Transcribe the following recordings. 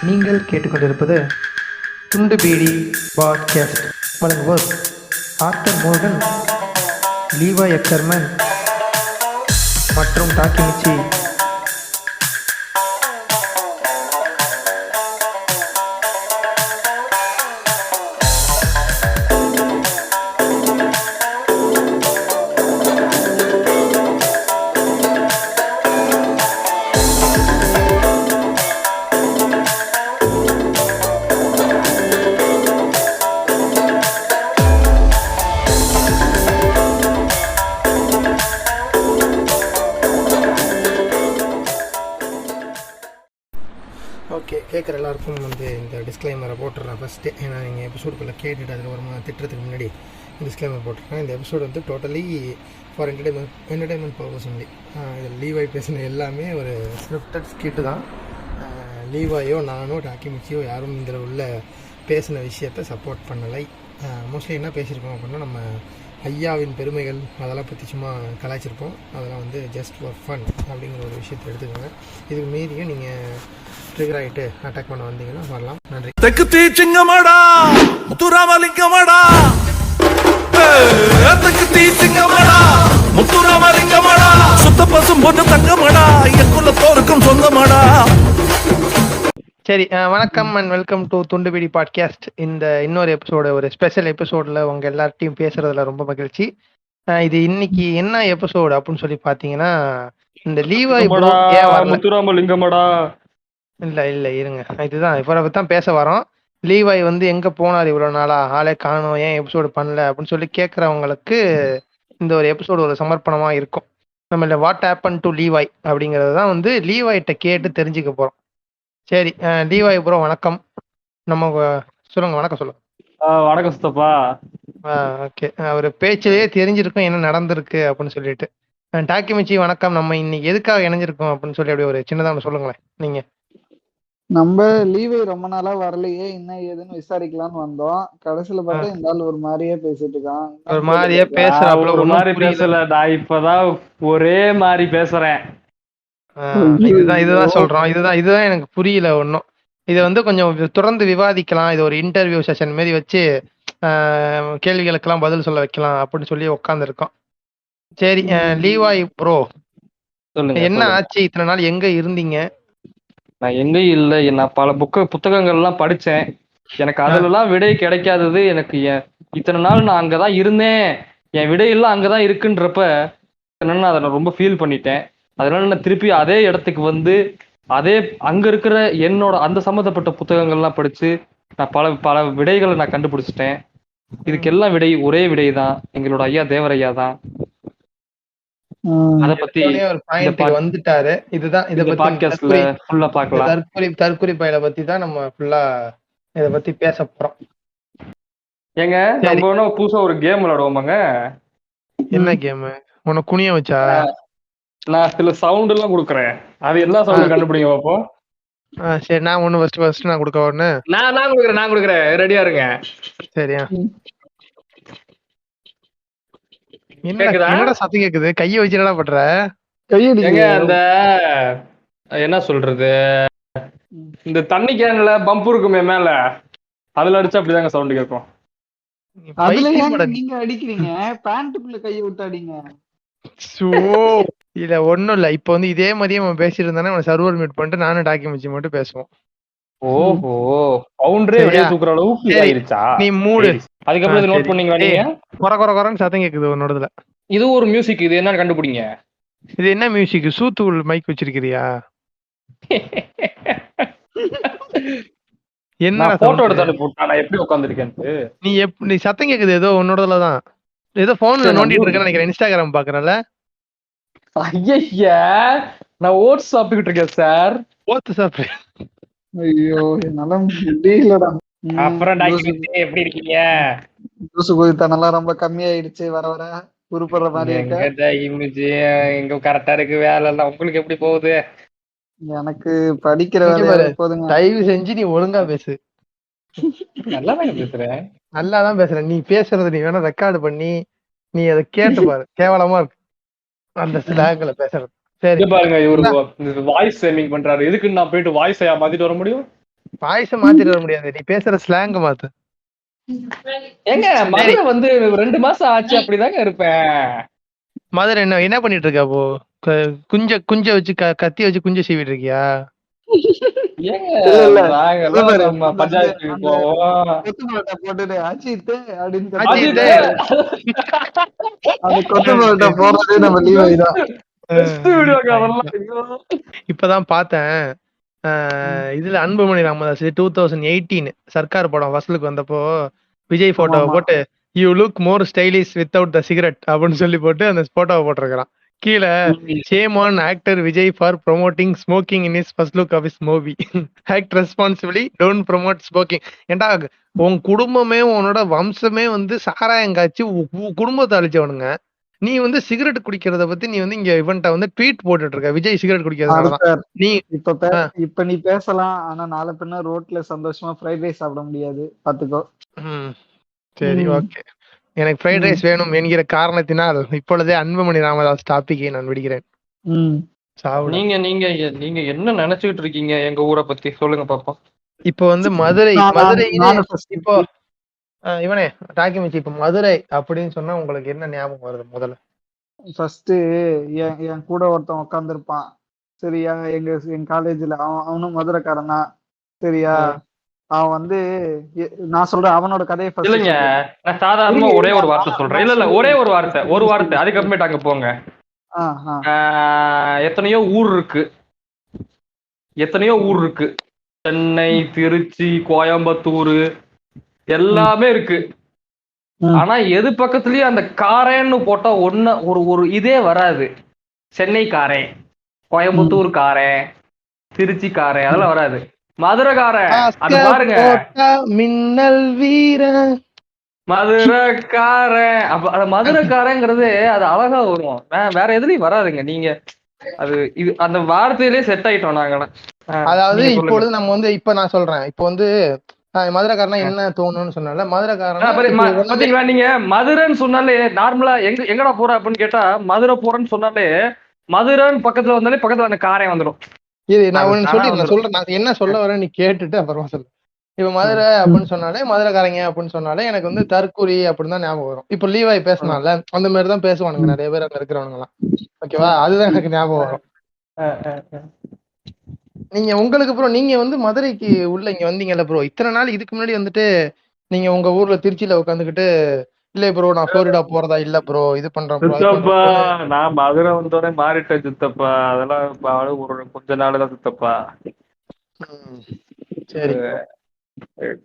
நீங்கள் கேட்டுக்கொண்டிருப்பது துண்டு பீடி பாட்காஸ்ட். வழங்குவோர் ஆர்த்தர் மோர்கன், லீவா எக்கர்மன் மற்றும் டாக்கிமிச்சி. ஓகே, கேட்குற எல்லாருக்கும் இந்த டிஸ்க்ளைமரை போட்டுடுறேன் ஃபஸ்ட்டு. ஏன்னா நீங்கள் எபிசோடுக்குள்ளே கேட்டுட்டு அதுக்கப்புறமா திட்டுறதுக்கு முன்னாடி டிஸ்க்ளைமர் போட்டிருக்கேன். இந்த episode totally for entertainment purpose only. இதில் லீவாய் பேசின எல்லாமே ஒரு ஸ்கிரிப்டட் ஸ்கிட்டு தான். லீவாயோ நானோ டாக்கிமிச்சியோ யாரும் இதில் உள்ள பேசின விஷயத்தை சப்போர்ட் பண்ணலை. மோஸ்ட்லி என்ன பேசியிருக்கோம் அப்படின்னா, நம்ம ஐயாவின் பெருமைகள் அதெல்லாம் பற்றி சும்மா கலாய்ச்சிருப்போம். அதெல்லாம் ஜஸ்ட் ஃபார் ஃபன் அப்படிங்கிற ஒரு விஷயத்தை எடுத்துக்கோங்க. இதுக்கு மீறியும் நீங்கள் ட்ரிகர் ஆகிட்டு அட்டாக் பண்ண வந்தீங்கன்னா வரலாம். நன்றி. தெற்கு தீச்சிங்கமாடா முத்துராமலிங்கமாடா, தெற்கு தீச்சிங்கமாடா முத்துராமலிங்கமாடா, சுத்த பசும் போட்டு தங்கமாடா, எக்குள்ள தோருக்கும் சொந்தமாடா. சரி, வணக்கம் அண்ட் வெல்கம் டு துண்டுபிடி பாட்காஸ்ட். இந்த இன்னொரு எபிசோடு, ஒரு ஸ்பெஷல் எபிசோடில் உங்கள் எல்லார்ட்டையும் பேசுறதுல ரொம்ப மகிழ்ச்சி. இது இன்னைக்கு என்ன எபிசோடு அப்படின்னு சொல்லி பார்த்தீங்கன்னா, இந்த லீவாய் ப்ரோ ஏன் வரல? முத்துராமலிங்கமாடா. இல்லை இருங்க, இதுதான் இப்போ தான் பேச வரோம். லீவாய் எங்கே போனார் இவ்வளோ நாளா, ஆளே காணோம், ஏன் எபிசோடு பண்ணல அப்படின்னு சொல்லி கேட்குறவங்களுக்கு இந்த ஒரு எபிசோடு ஒரு சமர்ப்பணமாக இருக்கும். நம்ம இல்லை வாட் ஹேப்பன் டு லீவாய் அப்படிங்கிறது தான் லீவாய்கிட்ட கேட்டு தெரிஞ்சுக்க போகிறோம். சரி, லீவாய் ப்ரோ வணக்கம். நம்ம சொல்லுங்க, வணக்கம் சொல்லுங்க. வணக்கம் சித்தப்பா. ஓகே, ஒரு பேச்சிலேயே தெரிஞ்சிருக்கும் என்ன நடந்திருக்கு அப்படின்னு சொல்லிட்டு. டாக்கிமிச்சி வணக்கம். நம்ம இன்னைக்கு எதுக்காக இணைஞ்சிருக்கோம் அப்படின்னு சொல்லி அப்படி ஒரு சின்னதாக சொல்லுங்களேன் நீங்க. நம்ம லீவு ரொம்ப நாளா வரலையே, என்ன ஏதுன்னு விசாரிக்கலாம்னு வந்தோம். கடைசியில பார்த்தா இந்த ஆள் ஒரு மாதிரியே பேசிட்டு இருக்கான். ஒரு மாதிரியே பேசுறாப்ல. ஒரு மாதிரி பேசல, நான் இப்பதான் ஒரே மாதிரி பேசுறேன். இதுதான் சொல்றோம். இதுதான் எனக்கு புரியல ஒன்னும். இதை கொஞ்சம் தொடர்ந்து விவாதிக்கலாம். இது ஒரு இன்டர்வியூ செஷன் மாதிரி வச்சு கேள்விகளுக்கெல்லாம் பதில் சொல்ல வைக்கலாம் அப்படின்னு சொல்லி உட்காந்துருக்கோம். சரி, லீவாய் ப்ரோ என்ன ஆச்சு? இத்தனை நாள் எங்க இருந்தீங்க? நான் எங்கேயும் இல்லை. நான் பல புத்தகங்கள் எல்லாம் படிச்சேன். எனக்கு அதுல எல்லாம் விடை கிடைக்காதது. எனக்கு இத்தனை நாள் நான் அங்கதான் இருந்தேன், என் விடையெல்லாம் அங்கதான் இருக்குன்றப்ப என்னன்னா அதை நான் ரொம்ப ஃபீல் பண்ணிட்டேன். அதனால நான் திருப்பி அதே இடத்துக்கு அதே அங்க இருக்கிற என்னோட அந்த சம்மந்தப்பட்ட புத்தகங்கள்லாம் படிச்சு நான் பல பல விடைகளை நான் கண்டுபிடிச்சிட்டேன். இதுக்கெல்லாம் விடை ஒரே விடை தான், எங்களோட ஐயா தேவரையா தான். அத பத்தி வந்துட்டாரு. இதுதான் இத பாட்காஸ்ட்ல ஃபுல்லா பார்க்கலாம். தற்கொலை பயில பத்தி தான் நம்ம ஃபுல்லா இத பத்தி பேச போறோம். ஏங்க நம்ம புதுசா ஒரு கேம் விளையாடுவோமாங்க? என்ன கேம்? உன்னை குனிய வச்சா? நான் சில சவுண்ட் எல்லாம் கொடுக்குறேன், அது எல்லா சவுண்ட் கண்டுபிடிங்க பாப்போம். சரி, நான் ஒண்ணு ஃபர்ஸ்ட் நான் கொடுக்க ஒண்ணு. நான் கொடுக்குறேன், ரெடியா இருங்க. சரியா? என்னடா சத்தம் கேக்குது? கைய வச்சு என்னடா பண்ற? ஏங்க அந்த என்ன சொல்றது, இந்த தண்ணி கேன்ல பம்ப் இருக்குமே மேல, அதுல அடிச்சா அப்படிதாங்க சவுண்ட் கேட்கும். அதுல நீங்க அடிக்கிறீங்க, பேண்ட்டுக்குள்ள கைய விட்டு அடிங்க. இல்ல ஒண்ணும் இல்ல. இப்ப இதே மாதிரியே நம்ம பேசிட்டு இருந்தானே சர்வர் மியூட் பண்ணிட்டு நானும் டாக்கிமிச்சி மட்டும் பேசுவோம். ஓஹோ, பவுண்டரே வெளிய தூக்குற அளவுக்கு ஆயிருச்சா? நீ மூடு. அதுக்கப்புறம் இத நோட் பண்ணீங்க நீங்க? கொரகொரன்னு சத்தம் கேக்குது உன்னோடதுல. இது ஒரு மியூசிக், இது என்னன்னு கண்டுபிடிங்க. இது என்ன மியூசிக்? சூத்துள் மைக் வச்சிருக்கிறியா? என்ன போட்டோ எடுத்து போட்டா நான் எப்படி உட்கார்ந்திருக்கேன்னு. நீ சத்தம் கேக்குது ஏதோ உன்னோடதுல தான். ஏதோ போன்ல நோண்டிட்டு இருக்கேன்னு நினைக்கிறேன். இன்ஸ்டாகிராம் பாக்குறல. ஐயா, நான் ஓட்ஸ் சாப்பிட்டுட்டு இருக்கேன் சார். ஓட்ஸ் சாப்பிடு. ஐயோ, என்னால முடியலடா. அப்புறம் டாக்கிமிச்சி எப்படி இருக்கீங்க? ஜூஸ் குடித்தனெல்லாம் ரொம்ப கம்மியாயிடுச்சு, வர வர உருப்படுற மாதிரி இருக்கு. டாக்கிமிச்சி எங்க கரெக்டா இருக்கு வேலை எல்லாம். உங்களுக்கு எப்படி போகுது? எனக்கு படிக்கிற வேலை போதுங்க. தயவு செஞ்சு நீ ஒழுங்கா பேசு. நல்லாதான் பேசுறேன். நல்லாதான் பேசுறேன். நீ பேசுறது நீ வேணா ரெக்கார்டு பண்ணி நீ அதை கேட்டு பாரு. கேவலமா இருக்கு அந்த ஸ்லாங்ல பேசுறது. சரி பாருங்க, இவரு வாய்ஸ் சேமிங் பண்றாரு. எதுக்கு நான் போயிட்டு வாய்ஸ் மாத்திட்டு வர முடியும்? வாய்ஸ மாத்திட்டு வர முடியாது, நீ பேசுற ஸ்லாங்க மாத்து. ஏங்க சரி, மதுரை வந்து 2 மாசம் ஆச்சு அப்படிதாங்க இருப்பேன். மதுரை என்ன என்ன பண்ணிட்டு இருக்க அப்போ? குஞ்ச வச்சு கத்தி வச்சு குஞ்ச சீவிட்டு இருக்கியா? ஏங்க இல்ல நாங்கெல்லாம் இது பாரு, நம்ம அந்த பஞ்சாயத்துக்கு அந்த போவோம். கொத்து பரோட்டா போட்டுட்டு அஜித் அப்படின்னு அஜித் அந்த கொத்து பரோட்டா போடுறதே நம்ம லீவை தான். பெஸ்ட் வீடியோங்க அதெல்லாம். ஐயோ. இப்பதான் பார்த்தேன். இதுல அன்புமணி ராமதாஸ் 2018 சர்க்கார் படம் வசூலுக்கு வந்தப்போ விஜய் போட்டோவை ஆமா. போட்டு you look more stylish without the cigarette அப்படின்னு சொல்லி போட்டு அந்த போட்டோவை போட்டிருக்கிறான். கீழே shame on actor Vijay for promoting smoking in his first look of his movie. Act responsibly don't promote smoking. ஏண்டா உன் குடும்பமே உன்னோட வம்சமே வந்து சாராயம் காய்ச்சி குடும்பத்தை அழிச்சவனுங்க. நீ வந்து சிகரெட் குடிக்கிறத பத்தி நீ வந்து இங்க இவன்ட்ட வந்து ட்வீட் போட்டுட்டு இருக்க. விஜய் சிகரெட் குடிக்கிறதுனாலதான் நீ இப்ப நீ பேசலாம், ஆனா நாளை பின்ன ரோட்ல சந்தோஷமா ஃப்ரைட் ரைஸ் சாப்பிட முடியாது, பாத்துக்கோ. சரி, ஓகே. எனக்கு ஃப்ரைட் ரைஸ் வேணும் என்கிற காரணத்தினால் இப்பொழுதே அன்புமணி ராமதாஸ் டாபிக்கை நான் விடுகிறேன். நீங்க நீங்க நீங்க என்ன நினைச்சுக்கிட்டு இருக்கீங்க எங்க ஊரை பத்தி சொல்லுங்க பாப்போம். இப்போ வந்து மதுரை இப்போ இவனே டாக்கிமிச்சி, இப்ப மதுரை அப்படின்னு சொன்னா உங்களுக்கு என்ன ஞாபகம் வருது முதல்ல? ஃபர்ஸ்ட் என் கூட ஒருத்தன் உட்காந்துருப்பான், சரியா? எங்க காலேஜ்ல அவனும் மதுரைக்காரன் தான், சரியா? அவன் வந்து நான் சொல்றேன் அவனோட கதையை first இல்லைங்க, நான் சாதாரணமா ஒரே ஒரு வார்த்தை சொல்றேன். இல்ல ஒரே ஒரு வார்த்தை அதுக்கப்புறமேட்டு அங்க போங்க. எத்தனையோ ஊர் இருக்கு, சென்னை, திருச்சி, கோயம்புத்தூர் எல்லாமே இருக்கு. ஆனா எது பக்கத்துலயும் அந்த காரேன்னு போட்டா ஒரு இதே வராது. சென்னை காரன், கோயம்புத்தூர் காரன், திருச்சி காரன் அதெல்லாம் வராது. மதுரைக்காரன் அது பாருங்க, மின்னல் வீர மதுரைக்காரன். அப்ப மதுரைக்காரங்கிறது அது அழகா வரும், வேற எதுலயும் வராதுங்க. நீங்க அது இது அந்த வார்த்தையிலே செட் ஆயிட்டோம் நாங்க. அதாவது இப்பொழுது நம்ம வந்து இப்ப நான் சொல்றேன், இப்ப வந்து மதுரைக்காரனா என்ன தோணும்னு சொன்னால மதுரைக்காரன் நீங்க மதுரைன்னு சொன்னாலே நார்மலா எங்கடா போற அப்படின்னு கேட்டா மதுரை போறேன்னு சொன்னாலே மதுரைன்னு பக்கத்துல வந்தாலே பக்கத்துல அந்த காரன் வந்துடும். இது நான் சொல்றேன் நான் என்ன சொல்ல வரேன், நீ கேட்டுட்டு அப்புறமா சொல்லு. இப்ப மதுரை அப்படின்னு சொன்னாலே மதுரைக்காரங்க அப்படின்னு சொன்னாலே எனக்கு வந்து தற்கூரி அப்படின்னு தான் ஞாபகம் வரும். இப்ப லீவாய் பேசினால அந்த மாதிரிதான் பேசுவானுங்க நிறைய பேர் அங்க இருக்கிறவனுங்க எல்லாம். ஓகேவா? அதுதான் எனக்கு ஞாபகம் வரும். நீங்க உங்களுக்கு ப்ரோ, நீங்க வந்து மதுரைக்கு உள்ள இங்க வந்தீங்கல்ல ப்ரோ, இத்தனை நாள் இதுக்கு முன்னாடி வந்துட்டு நீங்க உங்க ஊர்ல திருச்சியில உட்காந்துக்கிட்டு இல்ல ப்ரோ நான் புளோரிடா போறதா இல்ல ப்ரோ இது பண்றேன் ப்ரோ. நான் மதுரை வந்தோடனே மாறிட்டேன் சித்தப்பா, அதெல்லாம் ஒரு கொஞ்ச நாள் தான் சித்தப்பா. சரி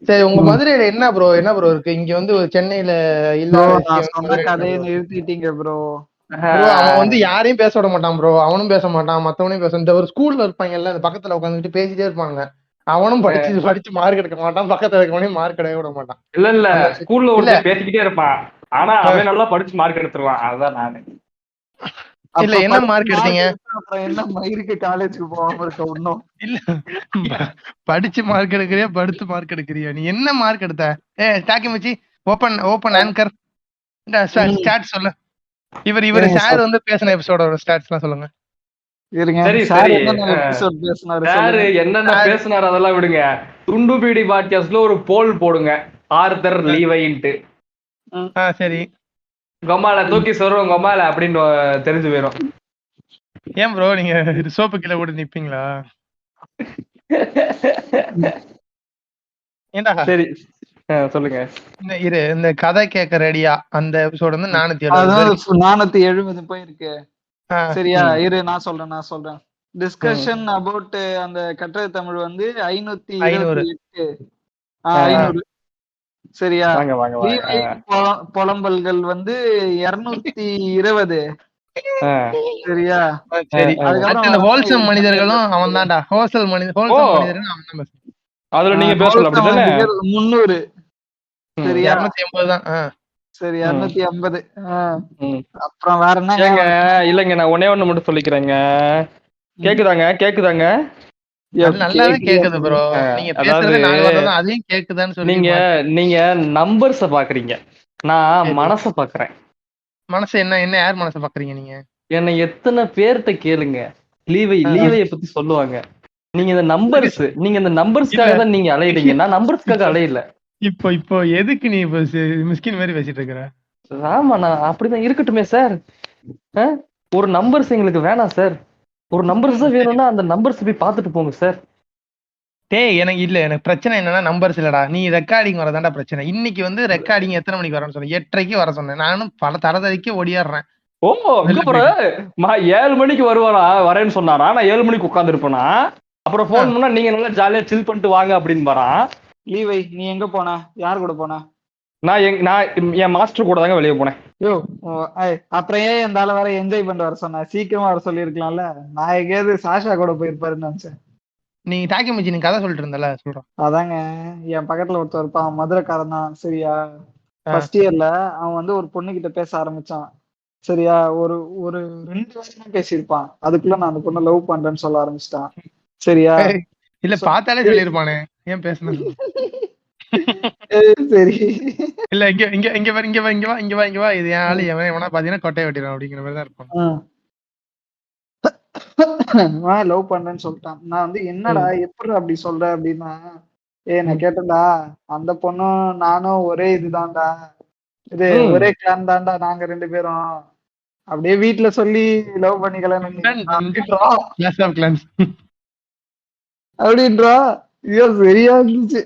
சரி, உங்க மதுரையில என்ன ப்ரோ இருக்கு இங்க வந்து சென்னையில இல்லாத கதையை நிறுத்திட்டீங்க ப்ரோ. அவன் வந்து யாரையும் பேச விட மாட்டான் ப்ரோ, அவனும் பேச மாட்டான், மத்தவனையும் பேச. இந்த ஒரு ஸ்கூல்ல இருப்பாங்கல்ல அந்த பக்கத்துல உட்காந்துட்டு பேசிட்டே இருப்பாங்க, அவனும் படிச்சு மார்க் எடுக்க மாட்டான், பக்கத்துல இருக்கவனையும் மார்க் எடுக்க விட மாட்டான். இல்ல ஸ்கூல்ல ஒரு பேசிக்கிட்டே இருப்பான், ஆனா அவன் நல்லா படிச்சு மார்க் எடுத்துருவான். அதுதான் நானு. இல்ல என்ன மார்க் எடுத்தீங்க? என்ன மயிருக்கு காலேஜுக்கு போகாம இருக்க ஒண்ணும் இல்ல, படிச்சு மார்க் எடுக்கிறியா படுத்து மார்க் எடுக்கிறியா? நீ என்ன மார்க் எடுத்த? டாக்கிமிச்சி ஓபன் ஆங்கர் ஸ்டாட்ஸ் சொல்லு. இவர் சார் வந்து பேசின எபிசோடோட ஸ்டாட்ஸ்லாம் சொல்லுங்க. சரி சரி, சார் என்னென்ன பேசினாரு அதெல்லாம் விடுங்க. துண்டு பீடி பாட்காஸ்ட்ல ஒரு போல் போடுங்க, ஆர்தர் லீவைன்ட்டு. சரி, கொமால தூக்கி சொல்றோம் கொமால அப்படின்னு தெரிஞ்சு போயிடும். ஏன் ப்ரோ நீங்க சோப்பு கீழே போட்டு நிப்பீங்களா? ஏண்டா சரி சொல்லுங்க. இந்த கதை கேட்க ரெடியா அந்த எபிசோட் வந்து 470 போயிருக்கு. சரியா? இரு நான் சொல்றேன். டிஸ்கஷன் அபவுட் அந்த கட்டுரை தமிழ் வந்து 528. 500. சரியா? புலம்பல்கள் வந்து 220. சரியா? சரி, அதுக்கப்புறம் ஹோல்சம் மனிதர்களும் அவன் தான்டா. ஹோல்சம் மனிதர்களும் அவன் தான். அதுல நீங்க பேசல அப்படிதானே? 300. சரியா? 280 தான். சரி 250. அப்புறம் வேற என்ன? இல்லங்க நான் ஒண்ணு மட்டும் சொல்லிக்கிறேங்க. கேக்குதாங்க? நல்லாவே கேக்குது ப்ரோ. நீங்க பேசுறது நாங்க வரதும் அதையும் கேக்குதான்னு சொல்லி நீங்க நம்பர்ஸ் பாக்குறீங்க, நான் மனச பாக்குறேன். மனசு என்ன யார் மனச பாக்குறீங்க நீங்க? என்ன எத்தனை பேர்கிட்ட கேளுங்க, லீவைய பத்தி சொல்லுவாங்க. நீங்க இந்த நம்பர்ஸ்க்காக தான் நீங்க அலையிறீங்க. நான் நம்பர்ஸ்க்காக அலையல. இப்போ எதுக்கு நீ இப்போ மிஸ்கின் மாதிரி பேசிட்டு இருக்கிற? ஆமா, நான் அப்படிதான் இருக்கட்டுமே சார். ஒரு நம்பர்ஸ் எங்களுக்கு வேணாம் சார். ஒரு நம்பர்ஸ் தான் வேணும்னா அந்த நம்பர்ஸ் போய் பார்த்துட்டு போங்க சார். டேய் எனக்கு பிரச்சனை என்னன்னா நம்பர்ஸ் இல்லடா, நீ ரெக்கார்டிங் வரதாண்டா பிரச்சனை. இன்னைக்கு வந்து ரெக்கார்டிங் எத்தனை மணிக்கு வரேன்னு சொன்னேன்? 8:30க்கு வர சொன்னேன். நானும் பல தரதறிக்கு ஓடியாடுறேன். ஓ, 7 மணிக்கு வருவாரா, வரேன்னு சொன்னாரா? நான் 7 மணிக்கு உட்கார்ந்து இருப்பேனா? அப்புறம் போன் பண்ணா நீங்க நல்லா ஜாலியா சில் பண்ணிட்டு வாங்க அப்படின்னு வரான். லீவை நீ எங்க போன? யார் கூட போன? நான் என் மாஸ்டர் கூட தாங்க வெளியே போனேன். யோ, அப்புறம் ஏன் இந்த ஆள வேற என்ஜாய் பண்ணிட்டு வர சொன்ன? சீக்கிரமா வர சொல்லி இருக்கலாம்ல. நான் எங்கேயாவது சாஷா கூட போயிருப்பாருன்னு நினைச்சேன். நீ டாக்கி மச்சி நீ கதை சொல்லிட்டு இருந்தல, சொல்றேன். அதாங்க, என் பக்கத்துல ஒருத்தர் இருப்பான், மதுரைக்காரன் தான். சரியா, ஃபர்ஸ்ட் இயர்ல அவன் வந்து ஒரு பொண்ணு கிட்ட பேச ஆரம்பிச்சான். சரியா, ஒரு ஒரு 2 வருஷமா பேசியிருப்பான். அதுக்குள்ள நான் அந்த பொண்ணை லவ் பண்றேன்னு சொல்ல ஆரம்பிச்சிட்டான். சரியா, இல்ல பார்த்தாலே சொல்லிருப்பானே, ஏன் பேசணும்? சரி, இல்ல இங்க இங்க இங்க வா இங்க வா இங்க வா இங்க வா இங்க வா, இது என் ஆளு, எவனா பாத்தீங்கன்னா கொட்டையை வெட்டிடும் அப்படிங்கிற மாதிரி தான் இருப்பான். லவ் பண்றேன்னு சொல்லிட்டான். நான் வந்து என்னடா எப்படி அப்படி சொல்ற அப்படின்னா, நான் கேட்டேன்டா, அந்த பொண்ணும் நானும் ஒரே இதுதான்டா, இது ஒரே கிளான் தான்டா நாங்க 2 பேரும். அப்படியே வீட்டுல சொல்லி லவ் பண்ணிக்கலாம் அப்படின்றா. ஐயோ சரியா இருந்துச்சு.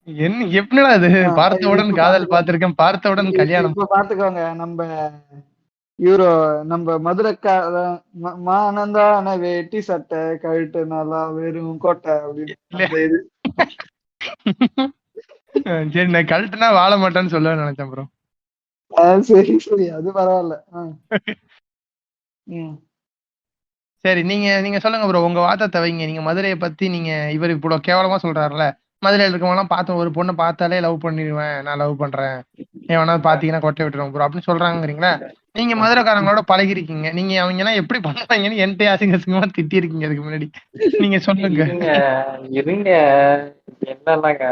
என்ன எப்படிடா அது? பார்த்தவுடன் காதல் பார்த்திருக்கேன், பார்த்தவுடன் கல்யாணம். இப்ப பாத்துக்கோங்க, நம்ம மதுரைக்கார மானந்தான வேட்டி சட்டை கழுட்டு நல்லா வெறும் கோட்டை அப்படின்னு. சரி, நான் கழட்டுனா வாழ மாட்டேன்னு சொல்ல நினைச்சேன் ப்ரோ. சரி சரி, அது பரவாயில்ல. சரி, நீங்க சொல்லுங்க ப்ரோ, உங்க வாதத்தை வைங்க. நீங்க மதுரையை பத்தி நீங்க இவர் இப்போ கேவலமா சொல்றாருல, மதுரையில இருக்கவங்கலாம் பார்த்த ஒரு பொண்ணை பார்த்தாலே லவ் பண்ணிடுவேன், நான் லவ் பண்றேன், எவனா பாத்தீங்கன்னா கொட்டை விட்டுருவோம் ப்ரோ அப்படின்னு சொல்றாங்கிறீங்களா? நீங்க மதுரைக்காரங்களோட பழகிருக்கீங்க, நீங்க அவங்க எல்லாம் எப்படி பண்ணுவாங்கன்னு என்கிட்ட அசிங்க அசிங்கமா திட்டி இருக்கீங்க அதுக்கு முன்னாடி. நீங்க சொல்லுங்க. இருங்க, என்னன்னாங்க,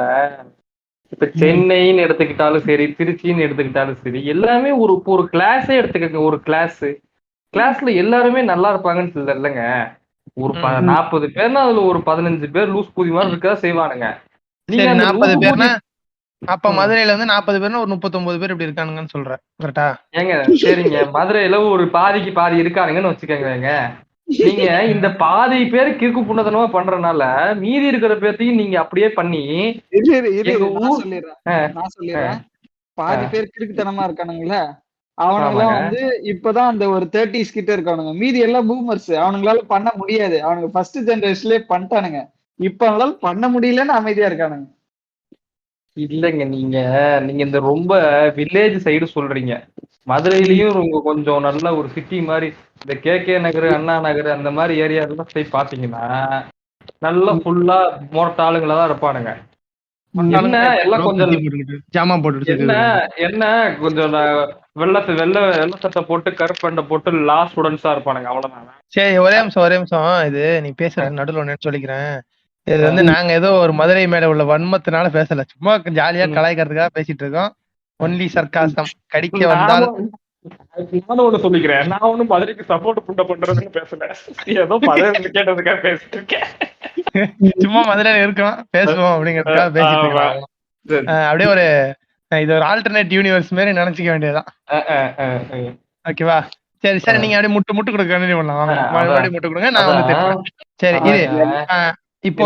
இப்ப சென்னைன்னு எடுத்துக்கிட்டாலும் சரி, திருச்சின்னு எடுத்துக்கிட்டாலும் சரி, எல்லாமே ஒரு கிளாஸே எடுத்துக்கங்க. ஒரு கிளாஸ்ல எல்லாருமே நல்லா இருப்பாங்கன்னு இல்லைங்க. ஒரு 40 பேர்னா அதுல ஒரு 15 பேர் லூஸ் பூதி மாதிரி இருக்கா செய்வானுங்க. 40 பேர்னா அப்ப மதுரையில வந்து 40 பேர்னா ஒரு 39 பேர் இப்படி இருக்கானுங்கன்னு சொல்ற, கரெக்டா? ஏங்க சரிங்க, மதுரையில ஒரு பாதிக்கு பாதி இருக்கானுங்கன்னு வச்சுக்கோங்க. நீங்க இந்த பாதி பேர் கிறுக்கு புண்ணதனமா பண்றதுனால மீதி இருக்கிற பேர்த்தையும் நீங்க அப்படியே பண்ணி நான் சொல்லிடுறேன். பாதி பேர் கிறுக்குத்தனமா இருக்கானுங்களா, அவனுங்களாம் வந்து இப்பதான் அந்த ஒரு 30s கிட்ட இருக்கானுங்க. மீதி எல்லாம் பூமர்ஸ். அவனுங்களால பண்ண முடியாது, அவனுங்க ஃபர்ஸ்ட் ஜெனரேஷன்லயே பண்ணிட்டானுங்க. இப்ப அவங்களால பண்ண முடியலன்னு அமைதியா இருக்கானுங்க. இல்லைங்க, நீங்க இந்த ரொம்ப வில்லேஜ் சைடு சொல்றீங்க. மதுரையிலயும் கொஞ்சம் நல்ல ஒரு சிட்டி மாதிரி இந்த கே நகர், அண்ணா நகர் அந்த மாதிரி ஏரியாலாம் போய் பாத்தீங்கன்னா நல்லா ஃபுல்லா மோட்ட ஆளுங்களா தான் இருப்பானுங்க. என்ன எல்லாம் கொஞ்சம் ஜாமா போட்டு என்ன கொஞ்சம் வெள்ள சட்டை போட்டு கருப்பண்டை போட்டு லா ஸ்டூடெண்ட்ஸா இருப்பானுங்க, அவ்வளவுதான். சரி, ஒரே நிமிஷம் இது நீ பேசுறது நடுவில் ஒன்னு சொல்லிக்கிறேன். இது வந்து நாங்க ஏதோ ஒரு மதுரை மேல உள்ள வன்மத்தினால பேசல, சும்மா ஜாலியா கலாய்க்கிறதுக்காக பேசிட்டு இருக்கோம். Only sarcasm. கடிக்க வந்தால் நானும் ஒண்ணு சொல்லிக்கிறேன், நான் ஒண்ணும் மதுரைக்கு சப்போர்ட் பண்றதுன்னு பேசல, ஏதோ மதுரை கேட்டதுக்காக பேசிட்டு இருக்கேன். சும்மா மதுரையில இருக்கோம் பேசுவோம் அப்படிங்கறதுக்காக பேசிட்டு இருக்கோம். அப்படியே ஒரு இது ஒரு ஆல்டர்னேட் யூனிவர்ஸ் மாதிரி நினைச்சுக்க வேண்டியதுதான். ஓகேவா? சரி சரி, நீங்க அப்படியே முட்டு கொடுக்க கண்டினியூ பண்ணலாம். மறுபடியும் முட்டு கொடுங்க, நான் வந்து தெரியும். சரி, இது இப்போ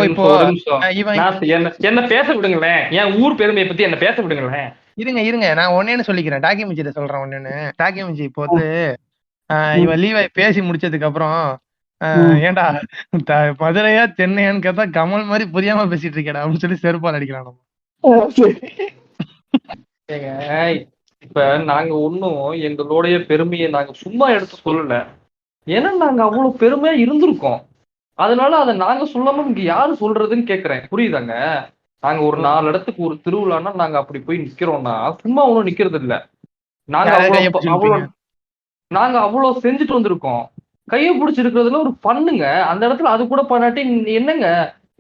என்ன பேச விடுங்களேன், என் ஊர் பெருமையை பத்தி என்ன பேச விடுங்களேன். இருங்க நான் ஒன்னேன்னு சொல்லிக்கிறேன். டாக்கிமிச்சிட்ட சொல்றேன் ஒன்னு. டாக்கிமிச்சி இப்போ வந்து இவன் லீவாய் பேசி முடிச்சதுக்கு அப்புறம் ஏன்டா மதுரையா சென்னையான்னு கேட்டா கமல் மாதிரி புரியாம பேசிட்டு இருக்கேடா அப்படின்னு சொல்லி செருப்பால் அடிக்கிறான். இப்ப நாங்க ஒன்னும் எங்களுடைய பெருமையை நாங்க சும்மா எடுத்து சொல்லல, ஏன்னா நாங்க அவ்வளவு பெருமையா இருந்திருக்கோம். அதனால அதை நாங்க சொல்லாம இங்க யாரு சொல்றதுன்னு கேக்குறேன், புரியுதாங்க? நாங்க ஒரு 4 இடத்துக்கு ஒரு திருவிழான்னா நாங்க அப்படி போய் நிக்கிறோம்னா சும்மா ஒண்ணும் நிக்கிறது இல்ல. நாங்க அவ்வளவு செஞ்சுட்டு வந்திருக்கோம். கையை பிடிச்சிருக்கிறதுல ஒரு பண்ணுங்க, அந்த இடத்துல அது கூட பண்ணாட்டி என்னங்க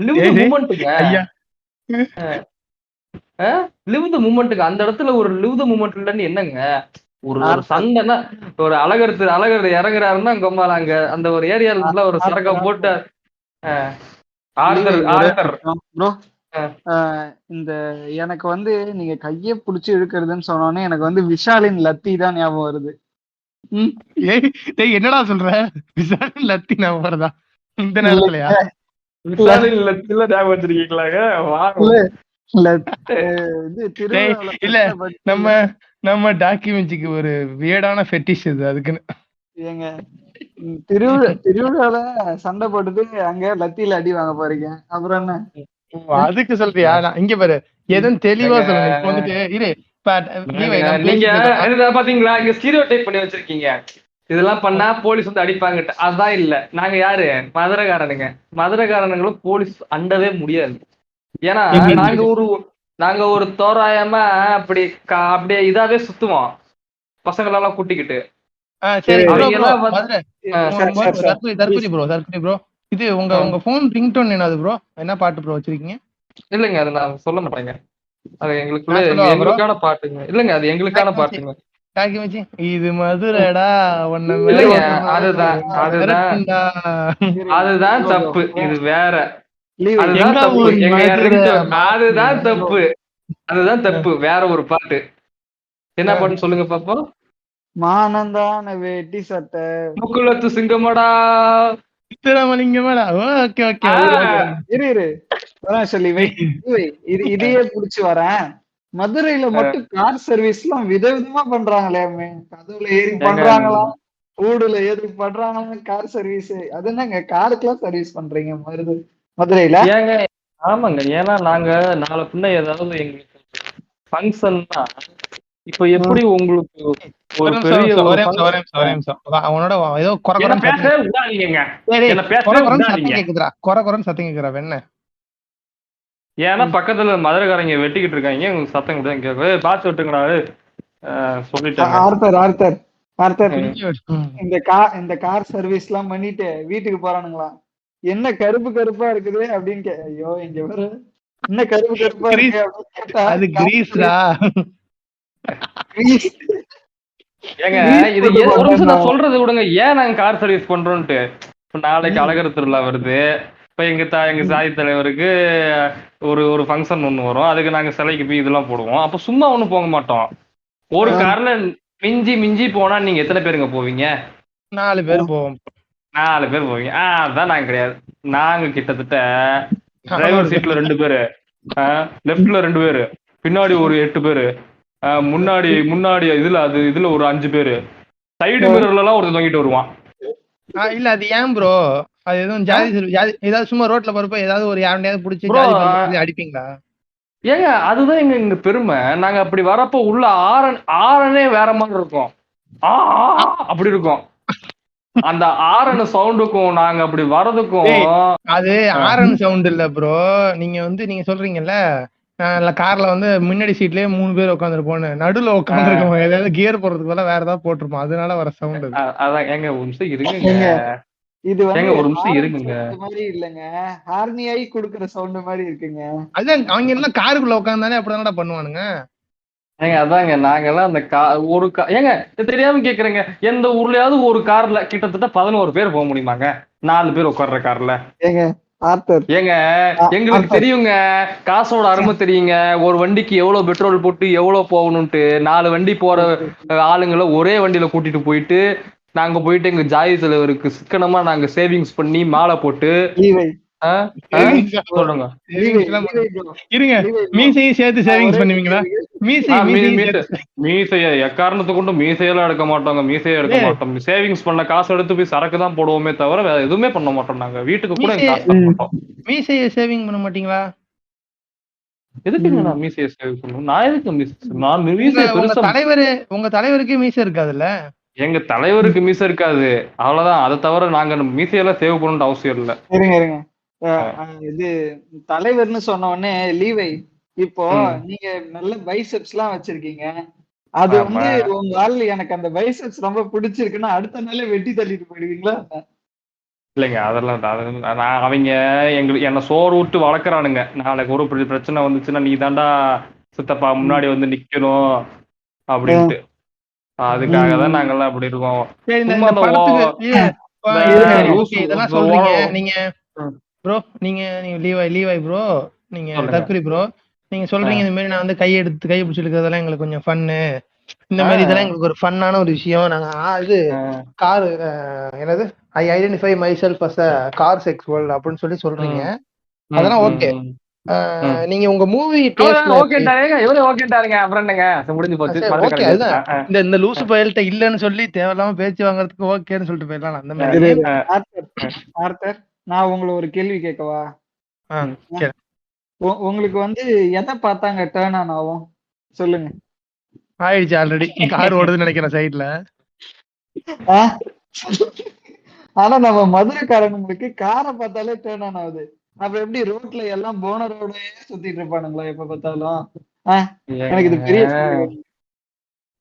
லிவ் தி மூமெண்ட்டுங்க. லிவ் தி மூமெண்ட்டுங்க. அந்த இடத்துல ஒரு லிவ் தி மூமெண்ட் இல்லன்னு என்னங்க? ஒரு சண்டைன்னா ஒரு அழகர் இறங்குறாருன்னா அங்க அந்த ஒரு ஏரியால ஒரு சரக்கா போட்டு ஆர்தர் ப்ரோ ஆ. இந்த எனக்கு வந்து நீங்க கையை புடிச்சு இழுக்கிறதுன்னு சொன்னோன்னே எனக்கு வந்து விஷாலின் லத்தி தான் ஞாபகம் வருது. ம். டேய் என்னடா சொல்ற? விசாரணை லத்தி நான் வரதா இந்த நேரத்துலயா? விசாலின் லத்தில ஞாபகம் வச்சிருக்கீங்களாங்க? வாவ். இல்ல, இது திருவிழாவுல இல்ல கஷ்டப்பட்டு நம்ம நம்ம டாக்குமெண்ட்ரிக்கு ஒரு வியர்டான ஃபெட்டிஷ் இது அதுக்குன்னு. ஏங்க திருவிழால சண்டை போட்டுட்டு அங்க லத்தியில அடி வாங்க போறீங்க, அப்புறம் என்ன? அதுக்கு சொல்றியா? நான் இங்க பாரு எதுவும் தெளிவா சொல்லணும். இப்ப வந்துட்டு இரு நீங்க பாத்தீங்களா இங்க ஸ்டீரியோ டைப் பண்ணி வச்சிருக்கீங்க. இதெல்லாம் பண்ணா போலீஸ் வந்து அடிப்பாங்க. அதான் இல்ல, நாங்க யாரு? மதுரைக்காரனுங்க. மதுரைக்காரனுங்களும் போலீஸ் அண்டவே முடியாது. ஏன்னா நாங்க ஒரு தோராயமா அப்படியே இதாவே சுத்துவோம் பசங்களெல்லாம் கூட்டிக்கிட்டு. தர்பதி ப்ரோ, இது உங்க போன் ரிங்டோன் என்னது ப்ரோ? என்ன பாட்டு ப்ரோ வச்சிருக்கீங்க? இல்லைங்க, அது நான் சொல்ல மாட்டேங்க. அது எங்களுக்கான பாட்டுங்க. இல்லங்க, அது எங்களுக்கான பாட்டுங்க. இது மதுரடா இல்லைங்க, அதுதான் தப்பு. இது வேற. அதுதான் தப்பு. அதுதான் தப்பு. அதுதான் தப்பு. வேற ஒரு பாட்டு. என்ன பாட்டுன்னு சொல்லுங்க பாப்போம். மானந்தான வேட்டி சட்டை முக்குலத்து சிங்கமடா சித்தராமலிங்கமாடா. ஓகே ஓகே இரு சொல்லி இதையே புடிச்சு வரேன். மதுரையில மட்டும் கார் சர்வீஸ் எல்லாம் விதவிதமா பண்றாங்களே. கதவுல ஏறி பண்றாங்களாம், ஊடுல ஏறி பண்றாங்களாம் கார் சர்வீஸ். அது என்னங்க காருக்கெல்லாம் சர்வீஸ் பண்றீங்க மதுரையில? ஏங்க ஆமாங்க, ஏன்னா நாங்க நாளை பின்ன ஏதாவது எங்களுக்கு ஃபங்க்ஷன்னா இப்ப எப்படி உங்களுக்கு ஒரு பெரிய அவனோட ஏதோ சத்தம் கேக்குறா என்ன? ஏன்னா பக்கத்துல மதுரைக்காரங்க வெட்டிக்கிட்டு இருக்காங்க, உங்களுக்கு சத்தம் கூட கேட்க பாத்து விட்டுங்கடா சொல்லிட்டாங்க. இந்த கார் சர்வீஸ் எல்லாம் பண்ணிட்டு வீட்டுக்கு போறானுங்களா, என்ன கருப்பு கருப்பா இருக்குது அப்படின்னு. ஐயோ இங்க வர என்ன கருப்பு கருப்பா இருக்கு அப்படின்னு கேட்டா அது கிரீஸ்டா. ஏங்க இது ஒரு நிமிஷம் நான் சொல்றது விடுங்க. ஏன் நாங்க கார் சர்வீஸ் பண்றோம்ட்டு, இப்ப நாளைக்கு அழகர் திருவிழா வருது. இப்ப எங்க சாதி தலைவருக்கு ஒரு ஃபங்க்ஷன் ஒண்ணு வரும். அதுக்கு நாங்க சிலைக்கு போய் இதெல்லாம் போடுவோம். அப்ப சும்மா ஒண்ணும் போக மாட்டோம். ஒரு கார்ல மிஞ்சி போனா நீங்க எத்தனை பேருங்க போவீங்க? 4 பேர் போவோம். 4 பேர் போவீங்க. அதான் நாங்க கிடையாது. நாங்க கிட்டத்தட்ட டிரைவர் சீட்ல 2 பேரு, லெப்ட்ல 2 பேரு, பின்னாடி ஒரு 8 பேரு, முன்னாடி இதுல ஒரு 5 பேரு, சைடு மிரர்ல எல்லாம் ஒருத்தர் தொங்கிட்டு வருவான். இல்ல அது ஏன் ப்ரோ? அது எதுவும் ஜாதி ஏதாவது சும்மா ரோட்ல போறப்ப ஏதாவது ஒரு யாரையாவது புடிச்சு அடிப்பீங்களா? ஏங்க அதுதான் எங்க பெருமை. நாங்க அப்படி வரப்போ உள்ள ஆரனே வேற மாதிரி இருக்கும். அப்படி இருக்கும். அந்த ஆரன் சவுண்டுக்கும் நாங்க அப்படி வரதுக்கும். அது ஆரன் சவுண்ட் இல்ல ப்ரோ. நீங்க சொல்றீங்கல்ல கார்ல வந்து முன்னாடி சீட்லயே 3 பேர் உட்காந்துருப்போம், நடுவுல உட்காந்துருக்கோம், ஏதாவது கியர் போடுறதுக்கு பதிலா வேற ஏதாவது போட்டிருப்போம், அதனால வர சவுண்ட். அதான் எங்க ஒரு நிமிஷம் இருங்க. இது வந்து ஒரு நிமிஷம் இருங்க. மாதிரி இல்லங்க, ஹார்னியாயி குடுக்குற சவுண்ட் மாதிரி இருக்குங்க. அதான் அவங்க எல்லாம் காருக்குள்ள உட்கார்ந்தானே அப்படிதானடா பண்ணுவானுங்க. ஏங்க அதாங்க நாங்கெல்லாம் அந்த ஏங்க தெரியாம கேக்குறேங்க, எந்த ஊர்லயாவது ஒரு கார்ல கிட்டத்தட்ட 11 பேர் போக முடியுமாங்க? 4 பேர் உட்கார்ற கார்ல? ஏங்க எங்களுக்கு தெரியுங்க, காசோட அருமை தெரியுங்க. ஒரு வண்டிக்கு எவ்வளவு பெட்ரோல் போட்டு எவ்வளவு போகணும்ட்டு 4 வண்டி போற ஆளுங்களை ஒரே வண்டியில கூட்டிட்டு போயிட்டு நாங்க போயிட்டு எங்க ஜாதி தலைவருக்கு சிக்கனமா நாங்க சேவிங்ஸ் பண்ணி மாலை போட்டு சொல்லுங்க. இருங்க, மீசையும் சேர்த்து சேவிங்ஸ் பண்ணுவீங்களா? மீசைய எக்காரணத்தை கொண்டு மீசையெல்லாம் எடுக்க மாட்டோங்க. மீசைய எடுக்க மாட்டோம். சேவிங்ஸ் பண்ண காசு எடுத்து போய் சரக்கு தான் போடுவோமே தவிர வேற எதுவுமே பண்ண மாட்டோம். நாங்க வீட்டுக்கு கூட மீசைய சேவிங் பண்ண மாட்டீங்களா? எதுக்கு நான் மீசைய சேவ் பண்ணுவேன்? நான் எதுக்கு உங்க தலைவருக்கு மீசை இருக்காதுல்ல? எங்க தலைவருக்கு மீசை இருக்காது, அவ்வளவுதான். அதை தவிர நாங்க மீசையெல்லாம் சேவ் பண்ணணும்னு அவசியம் இல்ல. இருங்க இது தலைவர்னு சொன்ன உடனே லீவை, இப்போ நீங்க நல்ல பைசெப்ஸ் எல்லாம் வச்சிருக்கீங்க, அது வந்து உங்க ஆள் எனக்கு அந்த பைசெப்ஸ் ரொம்ப பிடிச்சிருக்குன்னா அடுத்த நாளே வெட்டி தள்ளிட்டு போயிடுவீங்களா? இல்லைங்க அதெல்லாம் அவங்க என்ன சோறு விட்டு வளர்க்குறானுங்க. நாளைக்கு ஒரு பிரச்சனை வந்துச்சுன்னா நீ தாண்டா சித்தப்பா முன்னாடி வந்து நிக்கணும் அப்படின்ட்டு. அதுக்காக தான் நாங்கெல்லாம் அப்படி இருக்கோம். இதெல்லாம் சொல்றீங்க நீங்க. ப்ரோ நீங்க நீங்க லீவாய் ப்ரோ, நீங்க சொல்லுங்க. தற்குறி ப்ரோ, நீங்க சொல்றீங்க இந்த மாதிரி நான் வந்து கை பிடிச்சி இழுக்கிறதெல்லாம் எங்களுக்கு கொஞ்சம் ஃபன்னு, இந்த மாதிரி இதெல்லாம் எங்களுக்கு ஒரு ஃபன்னான ஒரு விஷயம். நாங்க இது கார் என்னது I identify myself as a car sexual அப்படின்னு சொல்றீங்க. அதெல்லாம் ஓகே. நீங்க உங்க மூவி டேஸ்ட்ல ஓகேட்டாருங்க அப்புறம் என்னங்க முடிஞ்சு போச்சு. ஓகே அதுதான் இந்த லூசு பயல்கிட்ட இல்லன்னு சொல்லி தேவையில்லாம பேச்சு வாங்குறதுக்கு ஓகேன்னு சொல்லிட்டு போயிடலாம் அந்த மாதிரி. ஆர்த்தர் நான் உங்களை ஒரு கேள்வி கேட்கவா? உங்களுக்கு வந்து எதை பார்த்தாங்க டேர்ன் ஆன் ஆகும் சொல்லுங்க. ஆயிடுச்சு ஆல்ரெடி கார் ஓடுதுன்னு நினைக்கிறேன் சைட்ல. ஆனா நம்ம மதுரைக்காரங்களுக்கு காரை பார்த்தாலே டேர்ன் ஆன் ஆகுது. அப்புறம் எப்படி ரோட்ல எல்லாம் போனரோட சுத்திட்டு இருப்பானுங்களா எப்ப பார்த்தாலும்? எனக்கு இது பெரிய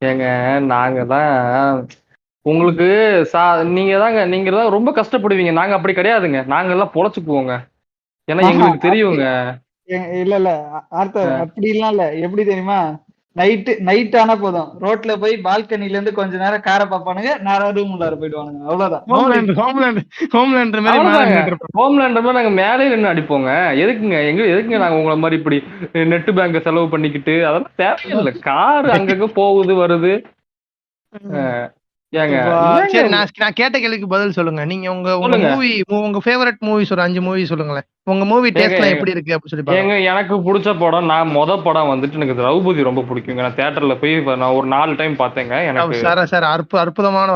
ஏங்க நாங்க தான் உங்களுக்கு நீங்க தான் ரொம்ப கஷ்டப்படுவீங்க. நாங்க அப்படி கிடையாதுங்க. நாங்க எல்லாம் பொழைச்சுக்குவோங்க. ஏன்னா எங்களுக்கு தெரியுங்க. இல்ல ஆர்த்தர் அப்படி எல்லாம் இல்ல. எப்படி தெரியுமா, நைட் ஆனா போதும் ரோட்ல போய் பால்கனில இருந்து கொஞ்ச நேரம் காரை பாப்பானுங்க, நேரம் ரூம் உள்ளார போயிடுவானுங்க. அவ்வளவுதான். ஹோம்லேண்ட் மாதிரி நாங்க மேலே நின்று அடிப்போங்க. எதுக்குங்க நாங்க உங்களை மாதிரி இப்படி நெட் பேங்க செலவு பண்ணிக்கிட்டு அதெல்லாம் தேவையில்லை. கார் அங்கங்க போகுது வருது. சரி நான் கேட்ட கேள்விக்கு பதில் சொல்லுங்க. நீங்க உங்க மூவி உங்க ஃபேவரட் மூவிஸ் ஒரு 5 மூவி சொல்லுங்களேன். உங்க மூவி டேஸ்ட்லாம் எப்படி இருக்கு அப்படி சொல்லி பாருங்க. எனக்கு பிடிச்ச படம், நான் படம் வந்துட்டு எனக்கு திரௌபதி ரொம்ப பிடிக்குங்க. நான் தியேட்டர்ல போய் நான் ஒரு 4 டைம் பார்த்தேங்க. எனக்கு சார் அற்புதமான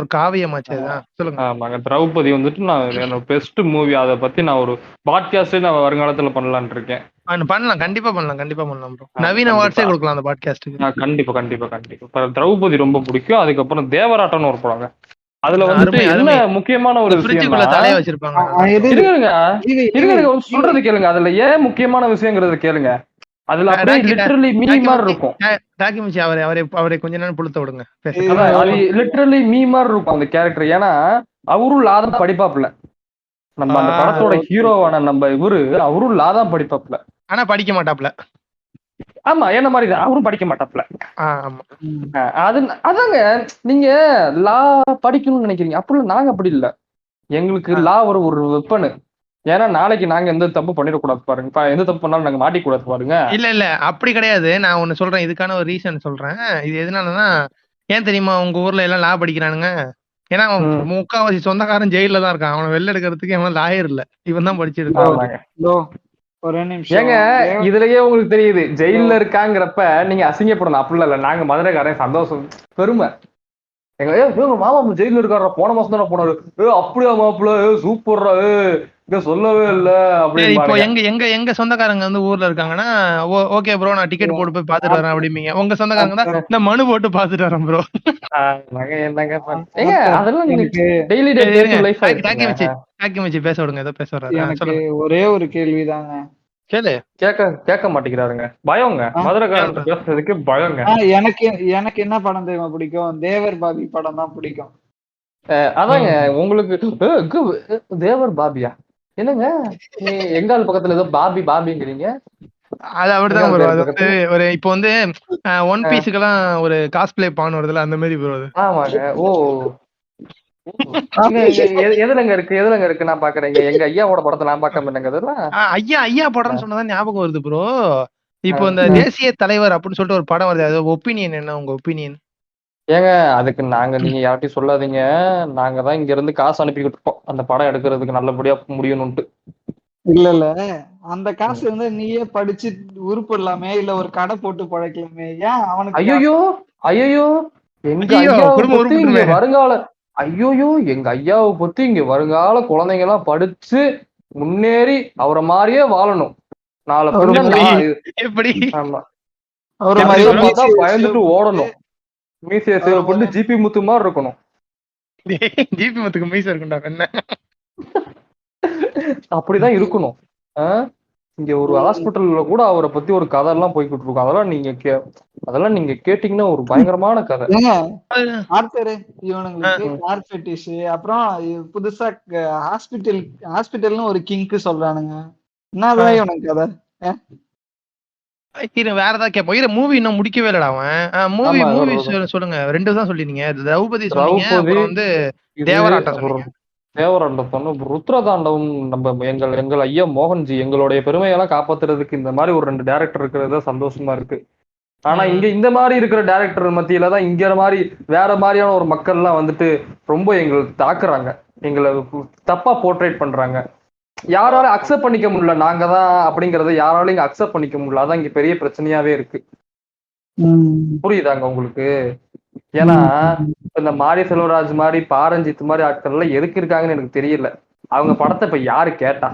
ஒரு காவியமாச்சு அதுதான். சொல்லுங்க. ஆமாங்க, திரௌபதி வந்துட்டு நான் என்னோட பெஸ்ட் மூவி. அதை பத்தி நான் ஒரு பாட்காஸ்டே நான் வருங்காலத்துல பண்ணலான் இருக்கேன். பண்ணலாம், கண்டிப்பா பண்ணலாம் ப்ரோ. நவீன வாட்ஸே கொடுக்கலாம் அந்த பாட்காஸ்டுக்கு. கண்டிப்பா. திரௌபதி ரொம்ப பிடிக்கும். அதுக்கப்புறம் தேவராட்டம்னு ஒரு படங்க. அதுல வந்துட்டு என்ன முக்கியமான ஒரு சொல்றது கேளுங்க. அதுல ஏன் முக்கியமான விஷயங்கிறது கேளுங்க. அதுல அப்படியே லிட்டரலி மீ மாதிரி இருக்கும். டாக்குமெண்ட்ரி அவரை கொஞ்ச நேரம் புளுத்த விடுங்க. அது லிட்டரலி மீ மாதிரி இருக்கும் அந்த கேரக்டர். ஏன்னா அவரும் லாதான் படிப்பாப்ல. நம்ம அந்த படத்தோட ஹீரோவான நம்ம அவரும் லாதான் படிப்பாப்ல. ஆனா படிக்க மாட்டாப்ல. ஆமா, என்ன மாதிரி அவரும் படிக்க மாட்டாப்ல. அதாங்க நீங்க லா படிக்கணும்னு நினைக்கிறீங்க. அப்படி நாங்க அப்படி இல்ல. எங்களுக்கு லா ஒரு வெப்பனு. ஏன்னா நாளைக்கு நாங்க எந்த தப்பு பண்ணிடக்கூடாது பாருங்க. எந்த தப்பு பண்ணாலும் நாங்க மாட்டிக்கூடாது பாருங்க. இல்ல அப்படி கிடையாது. நான் ஒண்ணு சொல்றேன், இதுக்கான ஒரு ரீசன் சொல்றேன். இது எதனாலன்னா, ஏன் தெரியுமா உங்க ஊர்ல எல்லாம் லா படிக்கிறானுங்க? ஏன்னா முக்காவாசி சொந்தக்காரன் ஜெயில தான் இருக்கான். அவனை வெளில எடுக்கிறதுக்கு எவன் லாயர் இல்ல, இவன் தான் படிச்சிருக்கான். ஒரு நிமிஷம் ஏங்க, இதுலயே உங்களுக்கு தெரியுது ஜெயில இருக்காங்கிறப்ப நீங்க அசிங்கப்படணும். அப்படி இல்ல, நாங்க மதுரைக்காரன் சந்தோஷம் பெருமை. எங்க மாமா ஜெயில இருக்காரா, போன மாசம் தானே போனாரு. அப்படியா மாப்பிள்ள, சூப்பர்ரா, சொல்லவே இல்ல அப்படின்னு. இப்போ எங்க சொந்தக்காரங்க வந்து ஊர்ல இருக்காங்கன்னா, ஓகே ப்ரோ நான் டிக்கெட் போட்டு போய் பாத்துட்டு வரேன் அப்படிம்பீங்க. உங்க சொந்தக்காரங்க தான் இந்த மனு போட்டு பாத்துட்டு வரேன் ப்ரோ. அதெல்லாம் டெய்லி லைஃப் டாக்கி பேச விடுங்க, ஏதோ பேச வர்றாரு. ஒரே ஒரு கேள்விதாங்க. கேட்க மாட்டேங்கிறாருங்க. பயங்க, மதுரைக்காரன் பேசுறதுக்கு பயங்க. எனக்கு என்ன படம் தெரியுமா பிடிக்கும்? தேவர் பாபி படம் தான் பிடிக்கும். அதாங்க உங்களுக்கு தேவர் பாபியா? என்னங்க எங்கால் பக்கத்துல ஏதோ பாபிங்கிறீங்க? அது அப்படிதான் ப்ரோ. அது வந்து ஒரு இப்போ வந்து ஒன் பீஸுக்கெல்லாம் ஒரு காஸ்பிளே பான் வருதுல, அந்த மாதிரி ப்ரோ அது. ஆமாங்க. எதுலங்க இருக்கு நான் பாக்குறேன். எங்க ஐயாவோட படத்தை நான் பார்க்காம என்னங்க அதெல்லாம். ஐயா படம்னு சொன்னதான் ஞாபகம் வருது ப்ரோ. இப்போ இந்த தேசிய தலைவர் அப்படின்னு சொல்லிட்டு ஒரு படம் வருது. அது ஒப்பீனியன் என்ன, உங்க ஒப்பீனியன்? ஏங்க அதுக்கு நீங்க யார்ட்டையும் சொல்லாதீங்க. நாங்க தான் இங்க இருந்து காசு அனுப்பிக்கிட்டு இருக்கோம் அந்த படம் எடுக்கிறதுக்கு நல்லபடியா முடியணும்ட்டு. இல்ல அந்த காசு வந்து நீயே படிச்சு உருப்பிடலாமே, இல்ல ஒரு கடை போட்டு பழைக்கலாமே. ஏன் அவனுக்கு ஐயோ எங்க ஐயாவை பத்தி இங்க வருங்கால குழந்தைங்க எல்லாம் படிச்சு முன்னேறி அவரை மாதிரியே வாழணும். பயந்துட்டு ஓடணும். மீசையை சேவ் பண்ணி ஜிபி முத்து மாதிரி இருக்கணும். ஜிபி முத்துக்கு மீசை இருக்குண்டா என்ன? அப்படிதான் இருக்கணும். இங்க ஒரு ஹாஸ்பிட்டல்ல கூட அவரை பத்தி ஒரு கதை எல்லாம் போய்கிட்டு இருக்கும். அதெல்லாம் நீங்க கேட்டீங்கன்னா ஒரு பயங்கரமான கதை. இவனுங்களுக்கு அப்புறம் புதுசா ஹாஸ்பிட்டல்னு ஒரு கிங்க்கு சொல்றானுங்க. என்னதான் இவனுக்கு கதை? வேற ஏதாவது கேட்போம். மூவி இன்னும் முடிக்கவே இல்லடா அவன். மூவி சொல்லுங்க. 2 தான் சொல்லிருந்தீங்க. திரௌபதி சொன்னீங்க, அப்புறம் வந்து தேவராட்டம் சொன்னீங்க. தேவரண்டத்தொன்னு ருத்ரதாண்டவம் நம்ம எங்கள் ஐயா மோகன்ஜி எங்களுடைய பெருமையெல்லாம் காப்பாத்துறதுக்கு இந்த மாதிரி ஒரு 2 டேரக்டர் இருக்கிறது சந்தோஷமா இருக்கு. ஆனா இங்க இந்த மாதிரி இருக்கிற டேரக்டர் மத்தியில தான் இங்க மாதிரி வேற மாதிரியான ஒரு மக்கள்லாம் வந்துட்டு ரொம்ப எங்களை தாக்குறாங்க, எங்களை தப்பா போர்ட்ரேட் பண்றாங்க. யாராலும் அக்செப்ட் பண்ணிக்க முடியல, நாங்க தான் அப்படிங்கறத யாராலும் இங்க அக்செப்ட் பண்ணிக்க முடியல. அதான் இங்க பெரிய பிரச்சனையாவே இருக்கு. புரியுதாங்க உங்களுக்கு? ஏன்னா இந்த மாரி செல்வராஜ் மாதிரி பாரஞ்சித் மாதிரி ஆட்கள் எல்லாம் எதுக்கு இருக்காங்கன்னு எனக்கு தெரியல. அவங்க படத்தை இப்ப யாரு கேட்டா?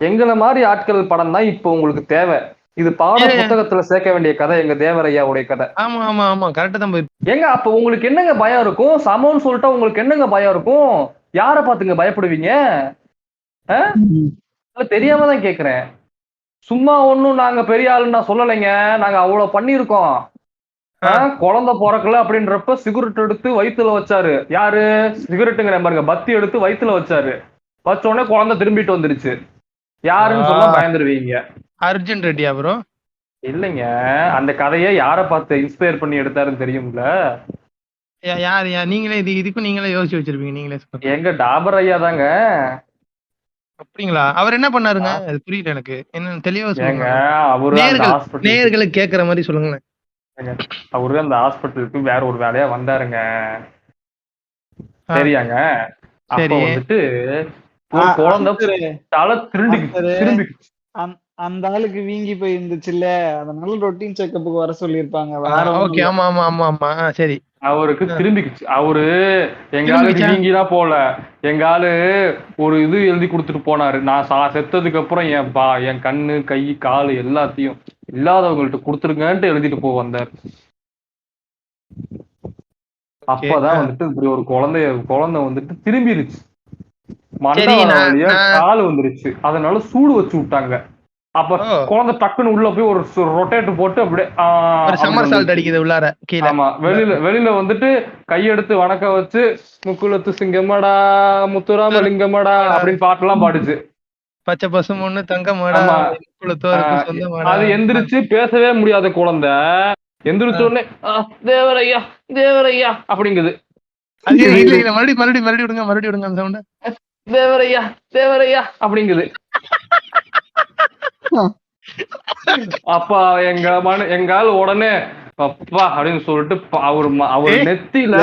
எங்களை மாதிரி ஆட்கள் படம் தான் இப்போ உங்களுக்கு தேவை. இது பாட புத்தகத்துல சேர்க்க வேண்டிய கதை எங்க தேவரையாவுடைய கதை. ஆமா ஆமா ஆமா கரெக்டா தான் எங்க அப்ப உங்களுக்கு என்னங்க பயம் இருக்கும்? சமம்னு சொல்லிட்டா உங்களுக்கு என்னங்க பயம் இருக்கும்? யார பாத்துங்க பயப்படுவீங்க? தெரியாம தான் கேக்குறேன். சும்மா ஒண்ணும் நாங்க பெரிய ஆளுன்னு நான் சொல்லலைங்க. நாங்க அவ்வளவு பண்ணிருக்கோம். குழந்தை பிறக்கல அப்படின்றப்ப சிகரெட் எடுத்து வயித்துல வச்சாரு. யாரு? சிகரெட்டுங்கிற பாருங்க, பத்தி எடுத்து வயித்துல வச்சாரு. வச்ச உடனே குழந்தை திரும்பிட்டு வந்துருச்சு. யாருன்னு சொல்ல பயந்துருவீங்க. அர்ஜுன் ரெட்டியா ப்ரோ? இல்லைங்க, அந்த கதையை யார பார்த்து இன்ஸ்பயர் பண்ணி எடுத்தாருன்னு தெரியும்ல. யார் நீங்களே இதுக்கும் நீங்களே யோசிச்சு வச்சிருப்பீங்க. நீங்களே எங்க டாபர் ஐயா தாங்க. அப்படிங்களா? அவர் என்ன பண்ணாருங்க? அது புரியல எனக்கு. என்ன தெளிவா சொல்லுங்க. அவரு நேயர்களுக்கு கேக்குற மாதிரி சொல்லுங்களேன். அவரு அந்த ஹாஸ்பிட்டலுக்கு வேற ஒரு வேலையா வந்தாருங்க. சரியாங்க. அப்ப வந்துட்டு குழந்தை தலை திரும்பி அந்த ஆளுக்கு வீங்கி போய் இருந்துச்சுல்ல, அதனால ரொட்டீன் செக்கப்புக்கு வர சொல்லிருப்பாங்க. ஓகே, ஆமா ஆமா ஆமா ஆமா சரி. அவருக்கு திரும்பிக்குச்சு. அவரு எங்க ஆளுக்கு வீங்கிதான் போல, எங்க ஆளு ஒரு இது எழுதி கொடுத்துட்டு போனாரு. நான் செத்ததுக்கு அப்புறம் என் கண்ணு கை காலு எல்லாத்தையும் இல்லாதவங்கள்ட்ட கொடுத்துருங்கன்ட்டு எழுதிட்டு போ வந்தாரு. அப்பதான் வந்துட்டு இப்படி ஒரு குழந்தை வந்துட்டு திரும்பிருச்சு. மண்டபம் வழியா கால் வந்துருச்சு. அதனால சூடு வச்சு விட்டாங்க. அப்ப குழந்தை டக்குன்னு உள்ள போய் ஒரு ரொட்டேட் போட்டு அப்படியே அடிக்குது உள்ளார. ஆமா, வெளியில வந்துட்டு கையெடுத்து வணக்கம் வச்சு முக்குலத்து சிங்கமடா முத்துராம லிங்கமடா அப்படின்னு பாட்டு எல்லாம் பாடுச்சு. பச்சை பசும் ஒண்ணு தங்கமடா. அது எந்திரிச்சு பேசவே முடியாத குழந்தை எந்திரிச்ச உடனே தேவரையா தேவரையா அப்படிங்குது. மறுபடியும் விடுங்க அந்த சவுண்ட. தேவரையா தேவரையா அப்படிங்குது. அப்பா எங்கால உடனே அப்பா அப்படின்னு சொல்லிட்டு அவரு நெத்தியில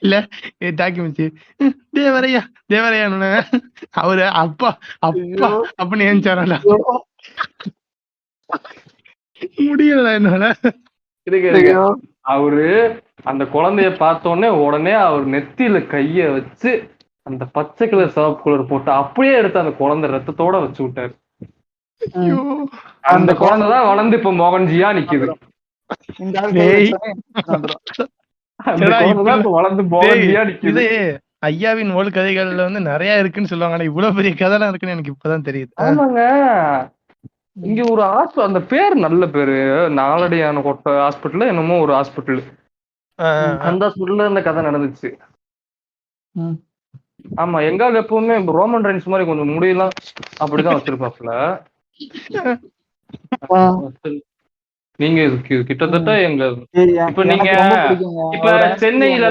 இல்ல டாக்குமெண்ட்ஸ் தேவரையா தேவரையா அவரு அப்பா அப்பா அப்படின்னு ஏஞ்சாரா? முடியல என்னால. அவரு அந்த குழந்தைய பார்த்தோன்னே உடனே அவர் நெத்தியில கைய வச்சு அந்த பச்சை கலர் சிவப்பு கலர் போட்டு அப்படியே எடுத்து அந்த குழந்தை ரத்தத்தோட வச்சு விட்டாரு. அந்த குழந்தைதான் வளர்ந்து இப்ப மோகன்ஜியா நிக்குது. வளர்ந்து மோகன்ஜியா நிக்குது. ஐயாவின் ஓல் கதைகள்ல வந்து நிறைய இருக்குன்னு சொல்லுவாங்க. ஆனா இவ்வளவு பெரிய கதை எல்லாம் இருக்குன்னு எனக்கு இப்பதான் தெரியுது. ஆமாங்க, இங்க ஒரு ஹாஸ்பிட்டல், அந்த பேர் நல்ல பேரு, நாலடியான கொட்ட ஹாஸ்பிட்டல் என்னமோ ஒரு ஹாஸ்பிட்டல். அந்த ஹாஸ்பிட்டல்ல இந்த கதை நடந்துச்சு. ஆமா, எங்கால எப்பவுமே ரோமன் ரைன்ஸ் மாதிரி கொஞ்சம் முடியலாம் அப்படிதான் வச்சிருப்பாப்ல. நீங்க கிட்டத்தட்ட எங்க இப்ப நீங்க இப்ப சென்னையில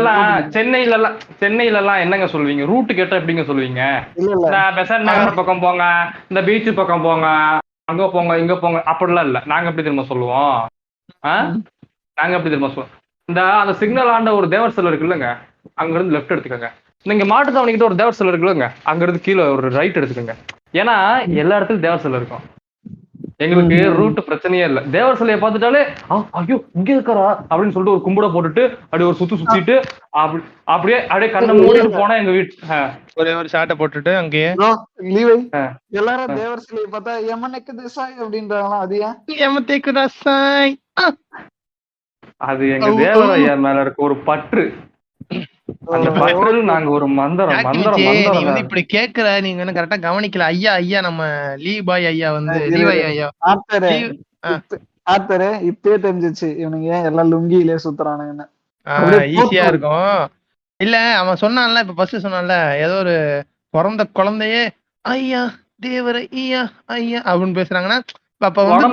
எல்லாம் என்னங்க சொல்லுவீங்க? ரூட்டு கேட்டா எப்படிங்க சொல்லுவீங்க? இந்த பெசன்ட் நகர் பக்கம் போங்க, இந்த பீச் பக்கம் போங்க, அங்க போங்க இங்க போங்க அப்படிலாம் இல்ல. நாங்க எப்படி தெரியுமா சொல்லுவோம்? அந்த சிக்னல் ஆண்ட ஒரு தேவர் சிலை இருக்கு இல்லங்க, அங்க இருந்து லெஃப்ட் எடுத்துக்கோங்க. நீங்க மாட்டு தவணிக்கிட்ட ஒரு தேவர் சிலை இருக்குல்லங்க, அங்க இருந்து கீழே ஒரு ரைட் எடுத்துக்கோங்க. ஏன்னா எல்லா இடத்துலயும் தேவர் சிலை இருக்கும். எங்களுக்கு ரூட் பிரச்சனையே இல்ல. தேவர் சிலையை பார்த்துட்டாலே ஐயோ இங்க இருக்கிறா அப்படின்னு சொல்லிட்டு ஒரு கும்பிட போட்டுட்டு அப்படியே ஒரு சுத்திட்டு அப்படியே கண்ணை மூடிட்டு போனா எங்க வீட்டு ஒரே ஒரு ஷாட்டை போட்டுட்டு அங்கேயே எல்லாரும் தேவர் சிலையை பார்த்தா எமனுக்கு திசாய் அப்படின்றாங்களா? அது ஏன் எமனுக்கு திசாய்? அது எங்க தேவர் ஐயா மேல இருக்க ஒரு பற்று. அந்த பற்று நாங்க ஒரு மந்திரம் இப்படி கேக்குற நீங்க வந்து கரெக்டா கவனிக்கல. ஐயா நம்ம லீபாய் ஐயா வந்து லீபாய் ஐயா ஆத்தரு இப்பயே தெரிஞ்சிச்சு இவனுங்க ஏன் எல்லாம் லுங்கியிலே சுத்துறானுங்கன்னு. ஈஸியா இருக்கும். இல்ல அவன் சொன்னான்ல, இப்ப ஃபர்ஸ்ட் சொன்னான்ல, ஏதோ ஒரு பிறந்த குழந்தையே ஐயா தேவர ஐயா ஐயா அப்படின்னு பேசுறாங்கன்னா அப்ப வந்து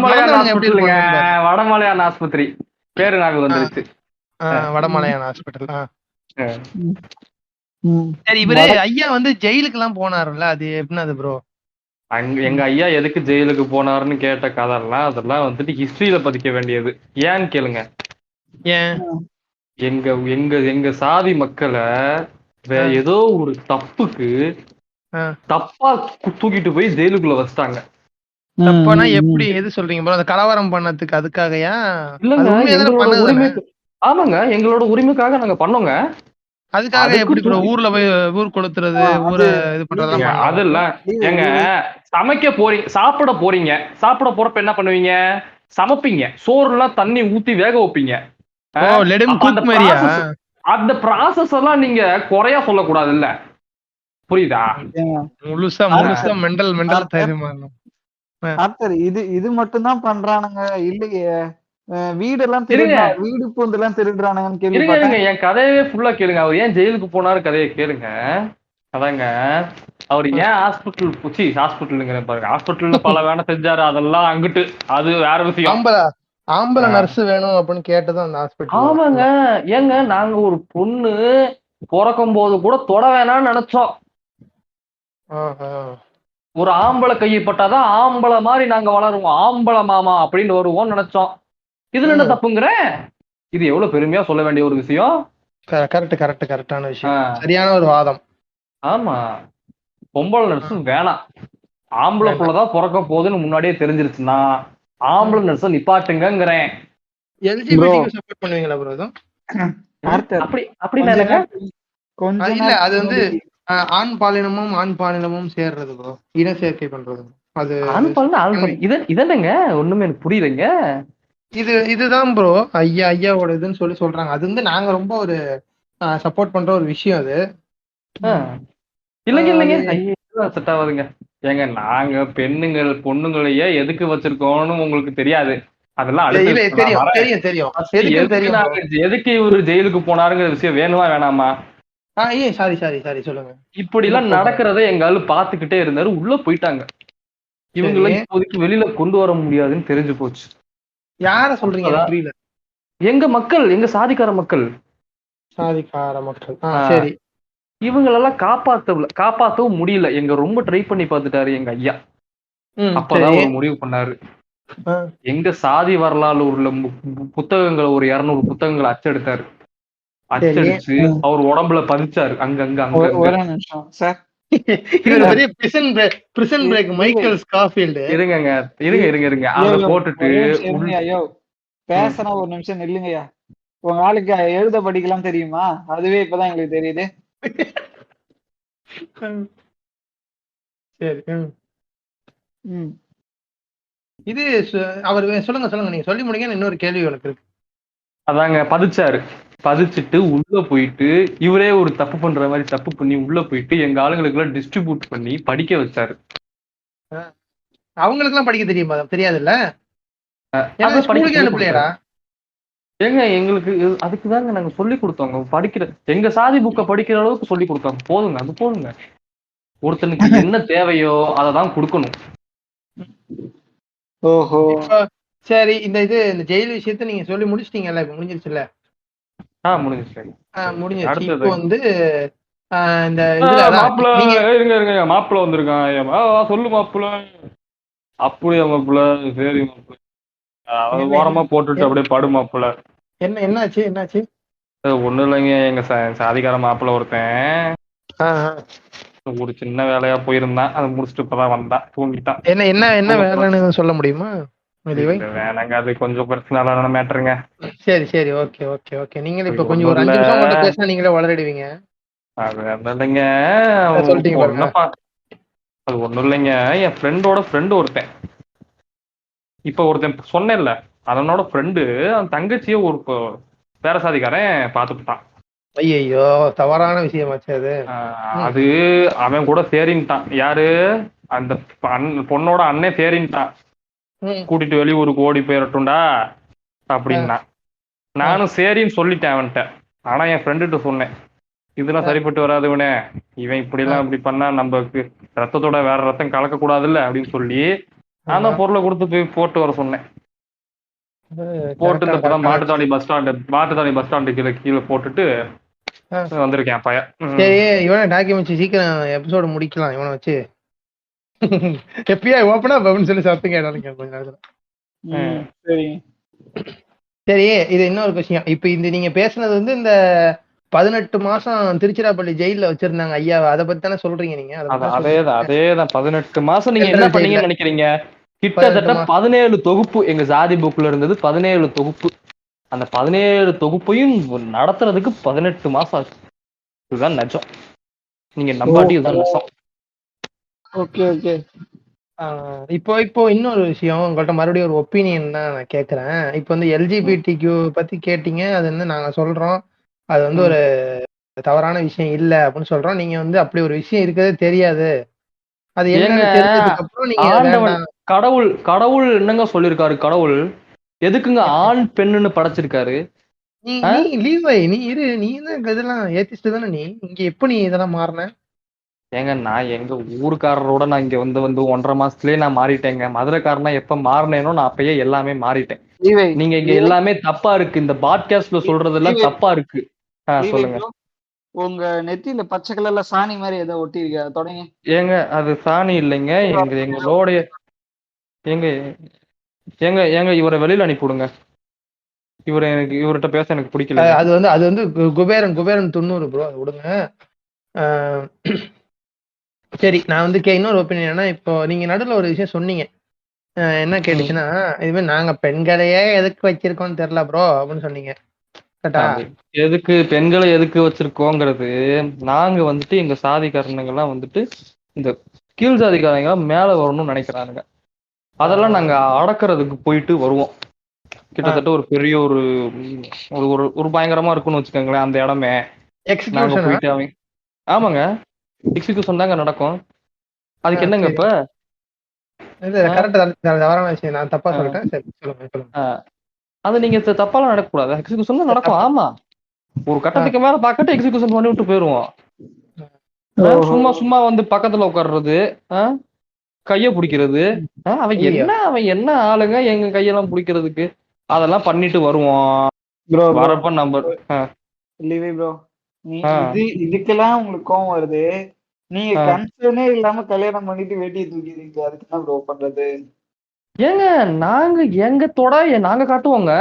வடமலையான் ஆஸ்பத்திரி பேரு நாங்க வந்துருச்சு. வடமலையான ஹாஸ்பிட்டல். ம். சரி, இவரு ஐயா வந்து ஜெயிலுக்கு எல்லாம் போனாருல்ல, அது எப்படின்னா ப்ரோ? அங்க எங்க ஐயா எதுக்கு ஜெயிலுக்கு போனாருன்னு கேட்ட கதைலாம் அதெல்லாம் வந்துட்டு ஹிஸ்டரியில பதிக்க வேண்டியது. ஏன்னு கேளுங்க. ஏன்? எங்க எங்க எங்க சாதி மக்களை ஏதோ ஒரு தப்புக்கு தப்பா தூக்கிட்டு போய் ஜெயிலுக்குள்ள வச்சிட்டாங்க. தப்பானா எப்படி, எது சொல்றீங்க ப்ரோ? அந்த கலவரம் பண்ணதுக்கு அதுக்காகயா? இல்லங்க, எங்களோட உரிமை. ஆமாங்க, எங்களோட உரிமைக்காக நாங்க பண்ணோங்க. அதுக்காக எப்படி ப்ரோ ஊர்ல போய் ஊர் கொளுத்துறது, ஊரை இது பண்றதெல்லாம் அதெல்லாம் ஏங்க, சமைக்க போறீங்க, சாப்பிட போறீங்க, சாப்பிட போறப்ப என்ன பண்ணுவீங்க? சமைப்பீங்க, சோறுலாம் தண்ணி ஊத்தி வேக வைப்பீங்க. அந்த ப்ராசஸ் எல்லாம் நீங்க குறையா சொல்லக்கூடாது இல்ல, புரியுதா? முழுசா முழுசா மெண்டல் மெண்டல் தைரியமா. இது இது மட்டும் தான் பண்றானுங்க இல்லையே? வீடெல்லாம் வீடு பூந்து எல்லாம் திருடுறானுங்கன்னு கேள்விப்பட்டேன். என் கதையவே ஃபுல்லா கேளுங்க. அவர் ஏன் ஜெயிலுக்கு போனாரு கதையை கேளுங்க. அதாங்க, அவர் ஏன் ஹாஸ்பிட்டலுங்கிற பாருங்க, ஹாஸ்பிட்டல்ல பல வேலை செஞ்சாரு, அதெல்லாம் அங்கிட்டு, அது வேற விஷயம். ஆம்பளை நர்ஸ் வேணும் அப்படின்னு கேட்டதான் அந்த ஹாஸ்பிட்டல். ஆமாங்க, ஏங்க நாங்க ஒரு பொண்ணு பிறக்கும் போது கூட தொட வேணாம்னு நினைச்சோம். ஒரு ஆம்பளை கையப்பட்டாதான் ஆம்பளை மாதிரி நாங்க வளருவோம், ஆம்பளை மாமா அப்படின்னு வருவோம் நினைச்சோம். இதுல என்ன தப்புங்கிற? இது எவ்வளவு பெருமையா சொல்ல வேண்டிய ஒரு விஷயம். கரெக்டான விஷயம், சரியான ஒரு வாதம். ஆமா, பொம்பளை நர்ஸும் வேணாம், ஆம்பளை புள்ளதான் பிறக்க போகுதுன்னு முன்னாடியே தெரிஞ்சிருச்சுன்னா ஆம்பளை நர்ஸ நிப்பாட்டுங்கிறேன். சப்போர்ட் பண்ணுவீங்களா ப்ரோ? அப்படி அப்படி இல்ல, அது வந்து ஆண் பாலினமும் சேர்றது ப்ரோ, இன சேர்க்கை பண்றது. அது ஆண் பாலினம் இதென்னங்க ஒண்ணுமே எனக்கு புரியலைங்க. இதுதான் ப்ரோ ஐயாவோட இதுன்னு சொல்றாங்க. அது வந்து நாங்க ரொம்ப ஒரு சப்போர்ட் பண்ற ஒரு விஷயம் அது. இல்லைங்க செட் ஆகாதுங்க. ஏங்க, நாங்க பொண்ணுங்களையே எதுக்கு வச்சிருக்கோம்னு உங்களுக்கு தெரியாது. அதெல்லாம் எதுக்கு இவரு ஜெயிலுக்கு போனாருங்கிற விஷயம் வேணுமா வேணாமா? சாரி சொல்லுங்க. இப்படி எல்லாம் நடக்கிறத எங்க ஆளு பாத்துக்கிட்டே இருந்தாரு, உள்ள போயிட்டாங்க. இவங்களை இப்போதைக்கு வெளியில கொண்டு வர முடியாதுன்னு தெரிஞ்சு போச்சு. யார சொல்றீங்க? புரியல. எங்க மக்கள், எங்க சாதிக்கார மக்கள். சரி, இவங்களெல்லாம் காப்பாத்தவும் முடியல. எங்க ரொம்ப ட்ரை பண்ணி பார்த்துட்டாரு எங்க ஐயா. அப்பதான் ஒரு முடிவு பண்ணாரு. எங்க சாதி வரலாறு உள்ள புத்தகங்களை ஒரு 200 புத்தகங்களை அச்சடித்தாரு. அச்சடிச்சு அவர் உடம்புல பதிச்சாரு அங்கங்க. ஒரு நிமிஷம் சார், இருங்க அத போட்டுட்டு ஐயோ பேசுனா ஒரு நிமிஷம் நில்லுங்கய்யா. உங்க ஆளுக்கு எழுத படிக்கலாம் தெரியுமா? அதுவே இப்பதான் எங்களுக்கு தெரியுது. சரி, இது அவர் சொல்லுங்க, நீங்க சொல்லி முடிங்க. இன்னொரு கேள்வி எனக்கு இருக்கு. அதாங்க, பதிச்சுட்டு உள்ள போயிட்டு இவரே ஒரு தப்பு பண்ற மாதிரி தப்பு பண்ணி உள்ள போயிட்டு எங்க ஆளுங்களுக்கு எல்லாம் டிஸ்ட்ரிபியூட் பண்ணி படிக்க வச்சாரு. அவங்களுக்கு எல்லாம் படிக்க தெரியுமா? தெரியாதுல்ல. ஏங்க, எங்களுக்கு அதுக்குதாங்க நாங்க சொல்லி கொடுத்தோங்க. படிக்கிற எங்க சாதி புக்கை படிக்கிற அளவுக்கு சொல்லி கொடுத்தோங்க. போதுங்க, அது போதுங்க. ஒருத்தனுக்கு என்ன தேவையோ அததான் கொடுக்கணும். ஓஹோ, சரி. இந்த ஜெயில் விஷயத்த நீங்க சொல்லி முடிச்சிட்டீங்கல்ல, இப்ப முடிஞ்சிருச்சுல்ல? முடிஞ்சிருச்சு. இப்போ வந்து இந்த இருங்க மாப்பிள்ள வந்திருக்கான். சொல்லு மாப்பிள்ள. அப்படியே மாப்பிள்ள, சரி மாப்பிள்ள, ஓரமா போட்டுட்டு அப்படியே படு மாப்பிள்ள. என்னாச்சு? ஒண்ணும் இல்லைங்க, எங்க சாதிக்கார மாப்பிள்ள ஒருத்தன் ஒரு சின்ன வேலையா போயிருந்தான். அதை முடிச்சுட்டு இப்பதான் வந்தான், தூங்கிட்டான். என்ன வேலைன்னு சொல்ல முடியுமா? வேணாங்க, அது கொஞ்சம் பர்சனலான மேட்டருங்க. சரி, ஓகே. நீங்களே இப்ப கொஞ்சம் ஒரு 5 நிமிஷம் மட்டும் பேசினா நீங்களே வளரிடுவீங்க. அது இல்லைங்க, அது ஒண்ணும் இல்லைங்க. என் ஃப்ரெண்டோட ஃப்ரெண்டு ஒருத்தன், இப்ப ஒருத்தன் சொன்னேன்ல, அதனோட ஃப்ரெண்டு அவன் தங்கச்சிய ஒரு வேற சாதிக்காரன் பாத்துட்டான். ஐயோ, தவறான விஷயமாச்சு அது. அது அவன் கூட சேரின்ட்டான். யாரு? அந்த பொண்ணோட அண்ணன் சேரின்ட்டான். கூட்டிட்டு வெளியூருக்கு ஓடி போயிடட்டும்டா அப்படின்னா. நானும் சரின்னு சொல்லிட்டேன் அவன்கிட்ட. ஆனா என் ஃப்ரெண்டுகிட்ட சொன்னேன், இதெல்லாம் சரிப்பட்டு வராதுவனே, இவன் இப்படி எல்லாம் இப்படி பண்ணா நமக்கு ரத்தத்தோட வேற ரத்தம் கலக்க கூடாதுல்ல அப்படின்னு சொல்லி நான் தான் பொருளை கொடுத்து போய் போட்டு வர சொன்னேன். போட்டு இந்த இப்பதான் கரெக்டா மாட்டுத்தாவணி பஸ் ஸ்டாண்டு கீழே கீழே போட்டுட்டு வந்திருக்கேன் பையன். சரி, இவனை டாக்குமெண்ட்ரி சீக்கிரம் எபிசோடு முடிக்கலாம் இவனை வச்சு. எப்பயா ஓப்பனா அப்படின்னு சொல்லி சத்தம் கேட்டாலும் கொஞ்ச நேரத்துல. சரி சரி, இது இன்னொரு விஷயம். இப்ப இந்த நீங்க பேசுனது வந்து இந்த 18 மாசம் திருச்சிராப்பள்ளி ஜெயில வச்சிருந்தாங்க ஐயா, அதை பத்தி தானே சொல்றீங்க நீங்க? அதேதான் 18 மாசம் நீங்க Central என்ன jail ல. பண்ணீங்கன்னு நினைக்கிறீங்க? கிட்டத்தட்ட 18 17 தொகுப்பு எங்க சாதி புக்ல இருந்தது. 17 தொகுப்பு. அந்த 17 தொகுப்பையும் நடத்துறதுக்கு 18 மாசம் ஆச்சு. இதுதான் நிஜம். நீங்க நம்பாட்டி இதுதான் நிஜம். Okay okay. இப்போ இன்னொரு விஷயம் உங்கள்ட்ட மறுபடியும் ஒரு ஒப்பீனியன் தான் நான் கேட்கறேன். இப்போ வந்து எல்ஜிபிடிக்யூ பத்தி கேட்டீங்க, அது வந்து நாங்க சொல்றோம் அது வந்து ஒரு தவறான விஷயம் இல்ல அப்படின்னு சொல்றோம். நீங்க வந்து அப்படி ஒரு விஷயம் இருக்கிறதே தெரியாது, அது என்னன்னு தெரிஞ்சதுக்கு அப்புறம் நீங்க ஆண்டவன் வேண்டாம். கடவுள் என்னங்க சொல்லிருக்காரு? கடவுள் எதுக்குங்க ஆண் பெண்ணுன்னு படைச்சிருக்காரு? நீ லீவை நீ இரு, நீ என்ன இதெல்லாம் ஏத்திஸ்ட் தானே நீ? இங்க எப்ப நீ இதெல்லாம் மாறின? ஏங்க நான் எங்க ஊருக்காரரோட நான் இங்க வந்து 1.5 மாசத்துலயே நான் மாறிட்டேங்க. மதுரைக்காரனா எப்ப மாறினேனோ நான் அப்பயே எல்லாமே மாறிட்டேன். நீங்க இங்க எல்லாமே தப்பா இருக்கு. இந்த பாட்காஸ்ட்ல சொல்றதெல்லாம் தப்பா இருக்கு. சொல்லுங்க. உங்க நெத்தியில பச்சை கலர்ல சாணி மாதிரி ஏதோ ஒட்டி இருக்கா? தொடங்க. ஏங்க அது சாணி இல்லைங்க. எங்களோடைய எங்க ஏங்க ஏங்க இவரை வெளியில அனுப்பிவிடுங்க. இவர்கிட்ட பேச எனக்கு பிடிக்கல. அது வந்து குபேரன் 90 ப்ரோ, அதை விடுங்க. சரி, நான் வந்து இன்னொரு ஒப்பீனியன் என்னன்னா, இப்போ நீங்க நடுவில் ஒரு விஷயம் சொன்னீங்க. என்ன கேட்டுச்சுன்னா, இதுவே நாங்க பெண்களையே எதுக்கு வச்சிருக்கோம்னு தெரியல ப்ரோ அப்படின்னு சொன்னீங்க. எதுக்கு பெண்களை எதுக்கு வச்சிருக்கோங்கிறது, நாங்க வந்துட்டு எங்க சாதிக்காரனுங்கெல்லாம் வந்துட்டு இந்த கீழ் சாதிக்காரங்க மேல வரணும்னு நினைக்கிறானுங்க. அதெல்லாம் நாங்க அடக்கிறதுக்கு போயிட்டு வருவோம். கிட்டத்தட்ட ஒரு பெரிய ஒரு ஒரு பயங்கரமா இருக்கும்னு வச்சுக்கோங்களேன் அந்த இடமே. நாங்க போயிட்டு அவங்க ஆமாங்க எக்ஸிகியூஷன் தாங்க நடக்கும். அதுக்கு என்னங்க இப்ப தவறான விஷயம் நான் தப்பா சொல்லிட்டேன். சரி சொல்லுங்க. அது நீங்க தப்பாலாம் நடக்கக்கூடாது. எக்ஸிகியூஷன் தான் நடக்கும். ஆமா, ஒரு கட்டத்துக்கு மேல பாக்கட்டு எக்ஸிகியூஷன் பண்ணி விட்டு போயிருவோம். சும்மா வந்து பக்கத்துல உட்கார்றது, கைய பிடிக்கிறது, அவன் என்ன ஆளுங்க எங்க கையெல்லாம் பிடிக்கிறதுக்கு, அதெல்லாம் பண்ணிட்டு வருவோம். வரப்ப நம்பர் ப்ரோ, இதுக்கெல்லாம் உங்களுக்கு கோவம் வருது. நீங்க கன்சர்னே இல்லாம கல்யாணம் பண்ணிட்டு வேட்டியை தூக்கிடுறீங்க, அதுக்கு என்ன ப்ரோ பண்றது? ஏங்க நாங்க எங்க நாங்க காட்டுவோங்க.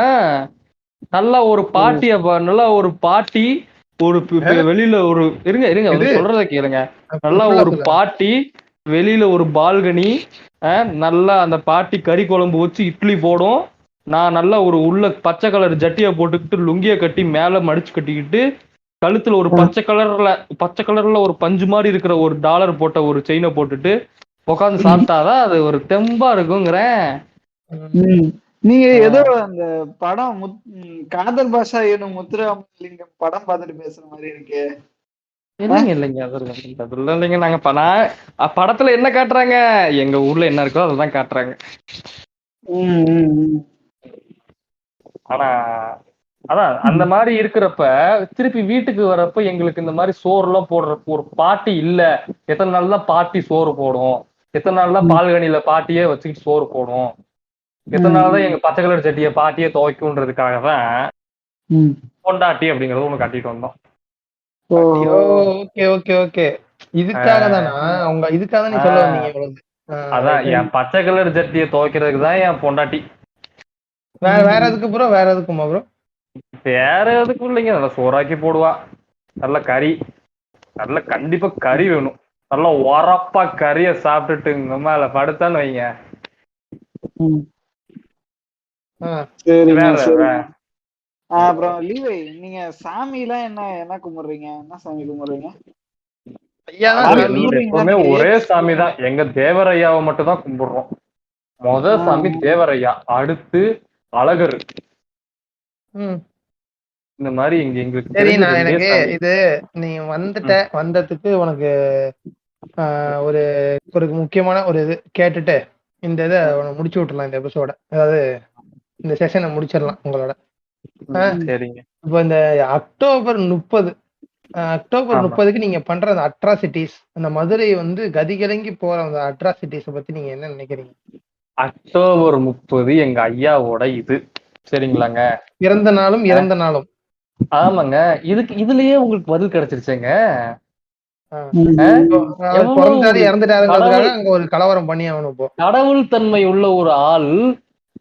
நல்லா ஒரு பாட்டிய நல்லா ஒரு பாட்டி ஒரு வெளியில ஒரு இருங்க சொல்றத கேளுங்க. நல்லா ஒரு பாட்டி வெளியில ஒரு பால்கனி, நல்லா அந்த பாட்டி கறி குழம்பு வச்சு இட்லி போடும். நான் நல்லா ஒரு உள்ள பச்சை கலர் ஜட்டியை போட்டுக்கிட்டு லுங்கிய கட்டி மேல மடிச்சு கட்டிக்கிட்டு கழுத்துல ஒரு பச்சை கலர்ல ஒரு பஞ்சு மாதிரி இருக்கிற ஒரு டாலர் போட்ட ஒரு செயினை போட்டுட்டு உட்காந்து சாப்பிட்டாதான் அது ஒரு தெம்பா இருக்குங்கிறேன். நீங்க ஏதோ அந்த படம் காதல் பாஷா எனும் முத்துராமலிங்கம் படம் பார்த்துட்டு பேசுற மாதிரி இருக்கு. இல்லைங்க அதெல்லாம் இல்லைங்க. நாங்க படத்துல என்ன காட்டுறாங்க, எங்க ஊர்ல என்ன இருக்கோ அததான் காட்டுறாங்க. ஆனா அதான் அந்த மாதிரி இருக்கிறப்ப திருப்பி வீட்டுக்கு வரப்ப எங்களுக்கு இந்த மாதிரி சோறு எல்லாம் போடுறப்ப ஒரு பாட்டி இல்ல. எத்தனை நாள் தான் பாட்டி சோறு போடும், எத்தனை நாள் தான் பால்கனியில பாட்டியே வச்சுக்கிட்டு சோறு போடும், எத்தனை நாள் தான் எங்க பச்சை கலர் சட்டியை பாட்டியே துவைக்கும்ன்றதுக்காக தான் பொண்டாட்டி அப்படிங்கறது ஒண்ணு கட்டிட்டு வந்தோம். இதுக்காக தானா உங்க இதுக்காக நீ சொல்ல வந்தீங்க? அதான் என் பச்சை கலர் சட்டியை துவைக்கிறதுக்கு தான் என் பொண்டாட்டி. வேற எதுக்கு ப்ரோ? வேற எதுக்குமா ப்ரோ? வேற எதுக்கும் இல்லைங்க. நல்லா சோறாக்கி போடுவா, நல்ல கறி, நல்ல கண்டிப்பா கறி வேணும். நல்லா உரப்பா கறிய சாப்பிட்டுட்டு இங்க மேல படுத்தான்னு வைங்க. அப்புறம் லீவை நீங்க சாமி எல்லாம் என்ன கும்பிடுறீங்க? என்ன சாமி கும்பிடுறீங்க? எப்பவுமே ஒரே சாமி தான். எங்க தேவரையாவை மட்டும் தான் கும்பிடுறோம். முத சாமி தேவரையா, அடுத்து அழகர். இந்த மாதிரி இங்க எங்களுக்கு சரி, நான் எனக்கு இது நீ வந்ததுக்கு உனக்கு ஒரு ஒரு முக்கியமான ஒரு இது கேட்டுட்டு இந்த இதை முடிச்சு விட்டுலாம். இந்த எபிசோட, அதாவது இந்த செஷனை முடிச்சிடலாம் உங்களோட. சரிங்க. இப்போ இந்த அக்டோபர் 30க்கு நீங்க பண்ற அந்த அட்ராசிட்டிஸ், அந்த மதுரை வந்து கதிகலங்கி போற அந்த அட்ராசிட்டிஸை பத்தி நீங்க என்ன நினைக்கிறீங்க? அக்டோபர் 30 எங்க ஐயாவோட இது சரிங்களாங்க. பிறந்த நாளும் இறந்த நாளும். ஆமாங்க. இதுலயே உங்களுக்கு பதில் கிடைச்சிருச்சேங்க. இப்போ அவர் எவ்வளவு பிறந்தாரு ஒரு இறந்துட்டாருங்கிறதுக்காக கடவுள் அங்க ஒரு கலவரம் பண்ணி ஆகணும் இப்போ. கடவுள் தன்மை உள்ள ஒரு ஆள்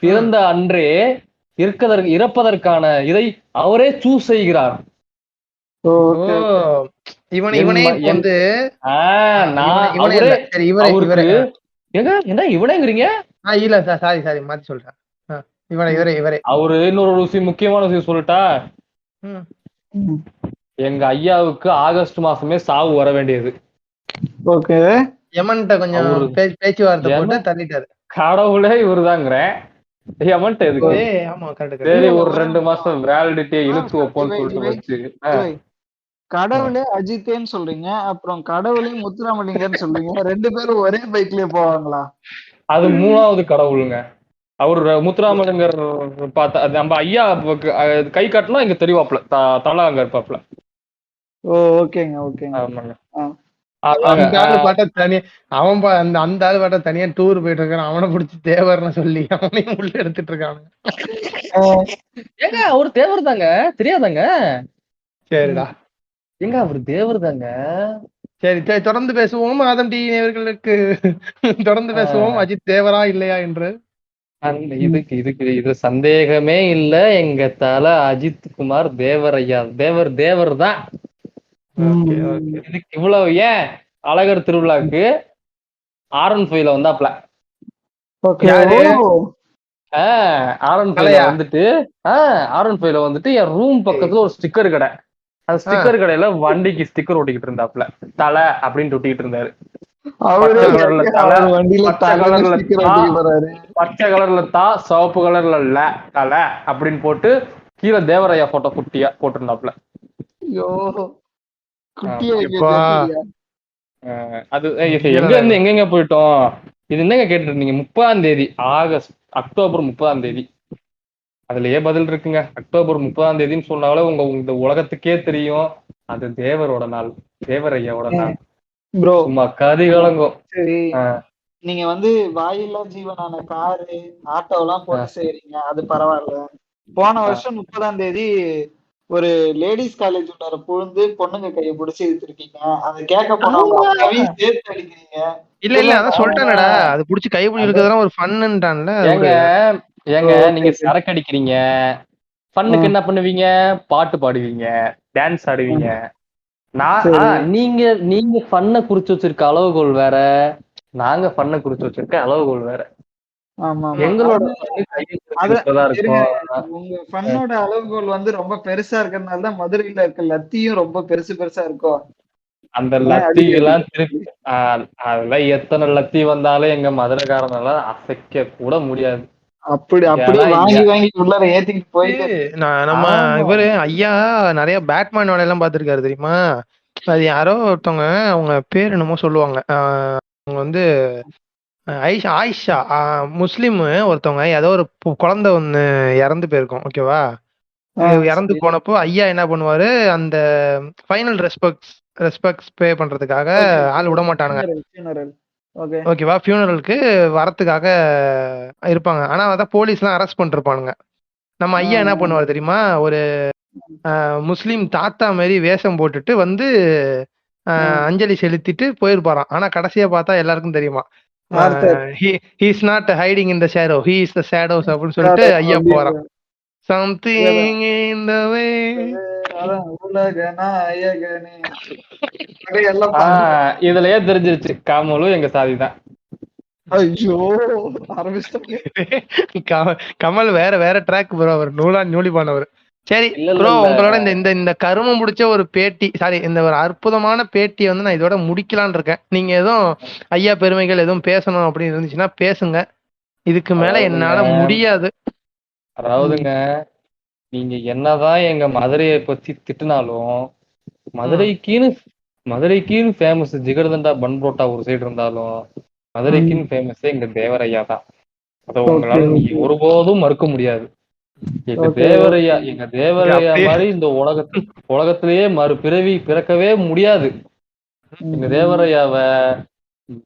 பிறந்த அன்றே இறப்பதற்கான இதை அவரே சூஸ் செய்கிறார். ஓ, இவனே இப்போ வந்து நான் இவனே இல்ல, சரி இவரே அவருக்கு என்ன இவனேங்கிறீங்க? இல்ல சார், சாரி மாத்தி சொல்றேன். இவரே அவரு இன்னொரு விஷயம், முக்கியமான விஷயம் சொல்லட்டா, எங்க ஐயாவுக்கு ஆகஸ்ட் மாசமே சாவு வர வேண்டியது. ஓகே, யமன்ட்ட கொஞ்சம் பேச்சுவார்த்தை போட்டு தள்ளிட்டாரு. கடவுளே இவருதாங்கிறேன். யமன்ட்ட எதுக்கு? ஆமா கரெக்ட். சரி ஒரு 2 மாசம் வேலிடிட்டியை இழுத்து வைப்போம்னு சொல்லிட்டு வச்சு கடவுளே அஜித்தேன்னு சொல்றீங்க, அப்புறம் கடவுளே முத்துராமலிங்கன்னு சொல்றீங்க. 2 பேரும் ஒரே பைக்லயே போவாங்களா? அது 3வது கடவுளுங்க. அவரு முத்துராமலிங்கர் பார்த்தா நம்ம ஐயா கை காட்டினா இங்க தெரிவாப்ல, தலை அங்க இருப்பாப்ல. ஓகேங்க. ஆமாங்க. அந்த ஆளு பார்த்தா தனியா, அந்த ஆளு பார்த்தா தனியா டூர் போயிட்டு இருக்கான். அவனை பிடிச்சி தேவர்னு சொல்லி அவனையும் உள்ள எடுத்துட்டு இருக்காங்க. ஏங்க அவரு தேவர் தாங்க, தெரியாதாங்க? சரிடா, எங்க அவரு தேவர் தாங்க. சரி தொடர்ந்து பேசுவோம். ஆதம் டி நேயர்களுக்கு தொடர்ந்து பேசுவோம். அஜித் தேவரா இல்லையா என்று. இதுக்கு சந்தேகமே இல்ல. எங்க தல அஜித் குமார் தேவரையா, தேவர் தான். இதுக்கு இவ்வளவு ஏன் அழகர் திருவிழாக்கு R15 வந்தாப்ல. R15 வந்துட்டு என் ரூம் பக்கத்துல ஒரு ஸ்டிக்கர் கடை. அந்த ஸ்டிக்கர் கடையில வண்டிக்கு ஸ்டிக்கர் ஒட்டிக்கிட்டு இருந்தாப்ல. தலை அப்படின்னு ஒட்டிக்கிட்டு இருந்தாரு. பச்சை கலர்ல தா, சிவப்பு கலர்ல ல, தலை அப்படின்னு போட்டு கீழே தேவரையா போட்டோ குட்டியா போட்டிருந்தாப்ல. அது எங்க இருந்து எங்கெங்க போயிட்டோம். இது என்னங்க கேட்டு இருந்தீங்க? 30ஆம் தேதி அக்டோபர் 30ஆம் தேதி. அதுலயே பதில் இருக்குங்க. அக்டோபர் 30ஆம் தேதின்னு சொன்னாலே இந்த உலகத்துக்கே தெரியும் அது தேவரோட நாள், தேவரையாவோட நாள். சும்மா கதி கலங்கும். சரி, நீங்க வந்து வாயில்லா ஜீவனான காரு ஆட்டோ எல்லாம் போட்டு செய்யறீங்க, அது பரவாயில்ல. போன வருஷம் 30ஆம் தேதி ஒரு லேடிஸ் காலேஜ் உள்ளார புழுந்து பொண்ணுங்க கையை பிடிச்சி இழுத்துருக்கீங்க. அதை கேட்க போனவங்க சேர்த்து அடிக்கிறீங்க. இல்ல அதான் சொல்லிட்டானடா, அது புடிச்சு கை பிடி இருக்கிறதெல்லாம் ஒரு ஃபன்னுன்றான்ல. ஏங்க நீங்க சரக்கு அடிக்கிறீங்க, ஃபன்னுக்கு என்ன பண்ணுவீங்க? பாட்டு பாடுவீங்க, டான்ஸ் ஆடுவீங்க. நீங்க ஃபன்ன குறிச்சு வச்சிருக்க அளவுகோல் வேற, நாங்க ஃபன்ன குறிச்சு வச்சிருக்க அளவுகோல் வேற. எங்களோட உங்க ஃபன்னோட அளவுகோல் வந்து ரொம்ப பெருசா இருக்கிறதுனால தான் மதுரையில இருக்க லத்தியும் ரொம்ப பெருசா இருக்கும். அந்த லத்தி எல்லாம் திருப்பி அதெல்லாம் எத்தனை லத்தி வந்தாலும் எங்க மதுரைக்காரனால அசைக்க கூட முடியாது. வாங்கி உள்ளார ஏத்திட்டு போயிட்டு நம்ம இவரு ஐயா நிறைய பேட்மேன் வேலையெல்லாம் பாத்துருக்காரு தெரியுமா? அது யாரோ ஒருத்தவங்க, அவங்க பேர் என்னமோ சொல்லுவாங்க, அவங்க வந்து ஆயிஷா முஸ்லிம் ஒருத்தவங்க, ஏதோ ஒரு குழந்தை ஒண்ணு இறந்து போயிருக்கும். ஓகேவா? இறந்து போனப்போ ஐயா என்ன பண்ணுவாரு, அந்த ஃபைனல் ரெஸ்பெக்ட்ஸ் பே பண்றதுக்காக ஆள் விட மாட்டானுங்க. ஓகேவா? ஃபியூனரலுக்கு வரத்துக்காக இருப்பாங்க. ஆனா அதான் போலீஸ்லாம் அரெஸ்ட் பண்ணிருப்பானுங்க. நம்ம ஐயா என்ன பண்ணுவாரு தெரியுமா? ஒரு முஸ்லீம் தாத்தா மாதிரி வேஷம் போட்டுட்டு வந்து அஞ்சலி செலுத்திட்டு போயிருப்பாராம். ஆனா கடைசியா பார்த்தா எல்லாருக்கும் தெரியுமா, he is not hiding in the shadow, he is the shadows அப்படின்னு சொல்லிட்டு ஐயா போறான். Something in the way. இதுலயே தெரிஞ்சிருச்சு காமலு எங்க சாதிதான். ஐயோ, கமல் வேற ட்ராக் ப்ரோ. அவர் நூலிபானவர். சரி ப்ரோ, உங்களோட இந்த கருமம் முடிச்ச ஒரு பேட்டி, சாரி இந்த ஒரு அற்புதமான பேட்டியை வந்து நான் இதோட முடிக்கலான் இருக்கேன். நீங்க எதுவும் ஐயா பெருமைகள் எதுவும் பேசணும் அப்படின்னு இருந்துச்சுன்னா பேசுங்க. இதுக்கு மேல என்னால முடியாது. அதாவதுங்க, நீங்க என்னதான் எங்க மதுரையை பத்தி திட்டினாலும், மதுரைக்குன்னு ஃபேமஸ் ஜிகர்தண்டா பன் புரோட்டா ஒரு சைடு இருந்தாலும், மதுரைக்குன்னு ஃபேமஸ் எங்க தேவரையா தான். அதை உங்களால நீங்க ஒருபோதும் மறுக்க முடியாது. எங்க தேவரையா மாதிரி இந்த உலகத்திலேயே மறுபிறவி பிறக்கவே முடியாது. எங்க தேவரையாவ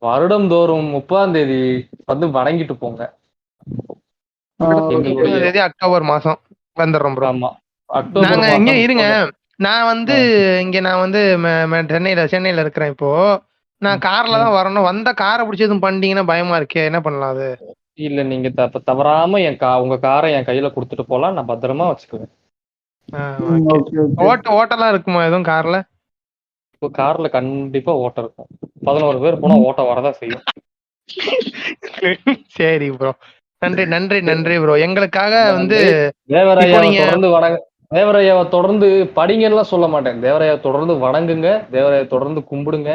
வருடம் தோறும் 30ஆம் தேதி வந்து வணங்கிட்டு போங்க. எங்களுடைய 23 தேதி அக்டோபர் மாசம் வந்துடுறோம் ப்ரோ. ஆமா அக்டோபர் நாங்க இங்க மாசம் இருங்க. நான் வந்து நான் வந்து சென்னையில இருக்கிறேன் இப்போ. நான் கார்ல தான் வரணும். வந்த காரை பிடிச்சி எதுவும் பண்ணிட்டீங்கன்னா பயமா இருக்கே, என்ன பண்ணலாம் அது? இல்ல நீங்க தவறாம உங்க காரை என் கையில கொடுத்துட்டு போலாம், நான் பத்திரமா வச்சுக்குவேன். ஓட்டெல்லாம் இருக்குமா எதுவும் கார்ல? இப்போ கார்ல கண்டிப்பா ஓட்ட இருக்கும். 11 பேர் போனா ஓட்ட வரதான் செய்யும். சரி ப்ரோ, நன்றி நன்றி நன்றி ப்ரோ. எங்களுக்காக வந்து தேவராயாவை தொடர்ந்து தேவராயாவை தொடர்ந்து படிங்கலாம் சொல்ல மாட்டேன். தேவராயாவை தொடர்ந்து வணங்குங்க, தேவராயை தொடர்ந்து கும்பிடுங்க,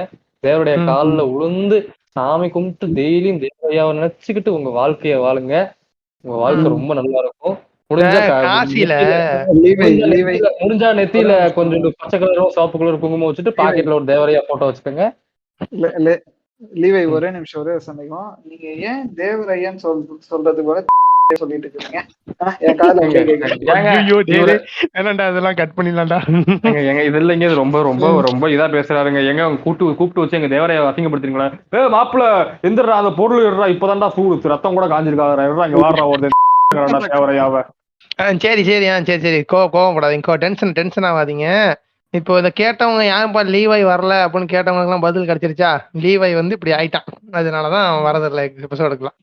தேவருடைய காலில் உளுந்து சாமி கும்பிட்டு டெய்லியும் தேவராயாவை நினைச்சுக்கிட்டு உங்க வாழ்க்கைய வாழுங்க. உங்க வாழ்க்கை ரொம்ப நல்லா இருக்கும். முடிஞ்சா நெத்தியில கொஞ்சம் பச்சை கலரும் சிவப்பு கலர் குங்குமம் வச்சுட்டு பாக்கெட்ல ஒரு தேவரையா போட்டோ வச்சுக்கோங்க. லீவை ஒரே நிமிஷம், ஒரே சந்தேகம். நீங்க ஏன் தேவரையான்னு சொல்றது போல சொல்லிட்டு இருக்கீங்க? அதெல்லாம் கட் பண்ணிடலாம்டா. இது இல்லைங்க, ரொம்ப ரொம்ப ரொம்ப இதா பேசுறாருங்க. எங்க கூப்பிட்டு வச்சு எங்க தேவரையா அசிங்கப்படுத்துறீங்களா? மாப்பிள்ள எந்திரா, அந்த பொருள் எடுறா, இப்பதான்டா சூடு ரத்தம் கூட காஞ்சிருக்காங்க, இங்க வாடுறா ஒரு தேவரையாவ. சரி சரி சரி சரி, கோவப்படாதீங்க, டென்ஷன் ஆகாதீங்க. இப்போ இதை கேட்டவங்க யாருப்பா லீவாய் வரல அப்படின்னு கேட்டவங்களுக்கு எல்லாம் பதில் கிடைச்சிருச்சா? லீவாய் வந்து இப்படி ஆயிட்டான், அதனாலதான் வரதில்லை எபிசோடுக்குலாம்.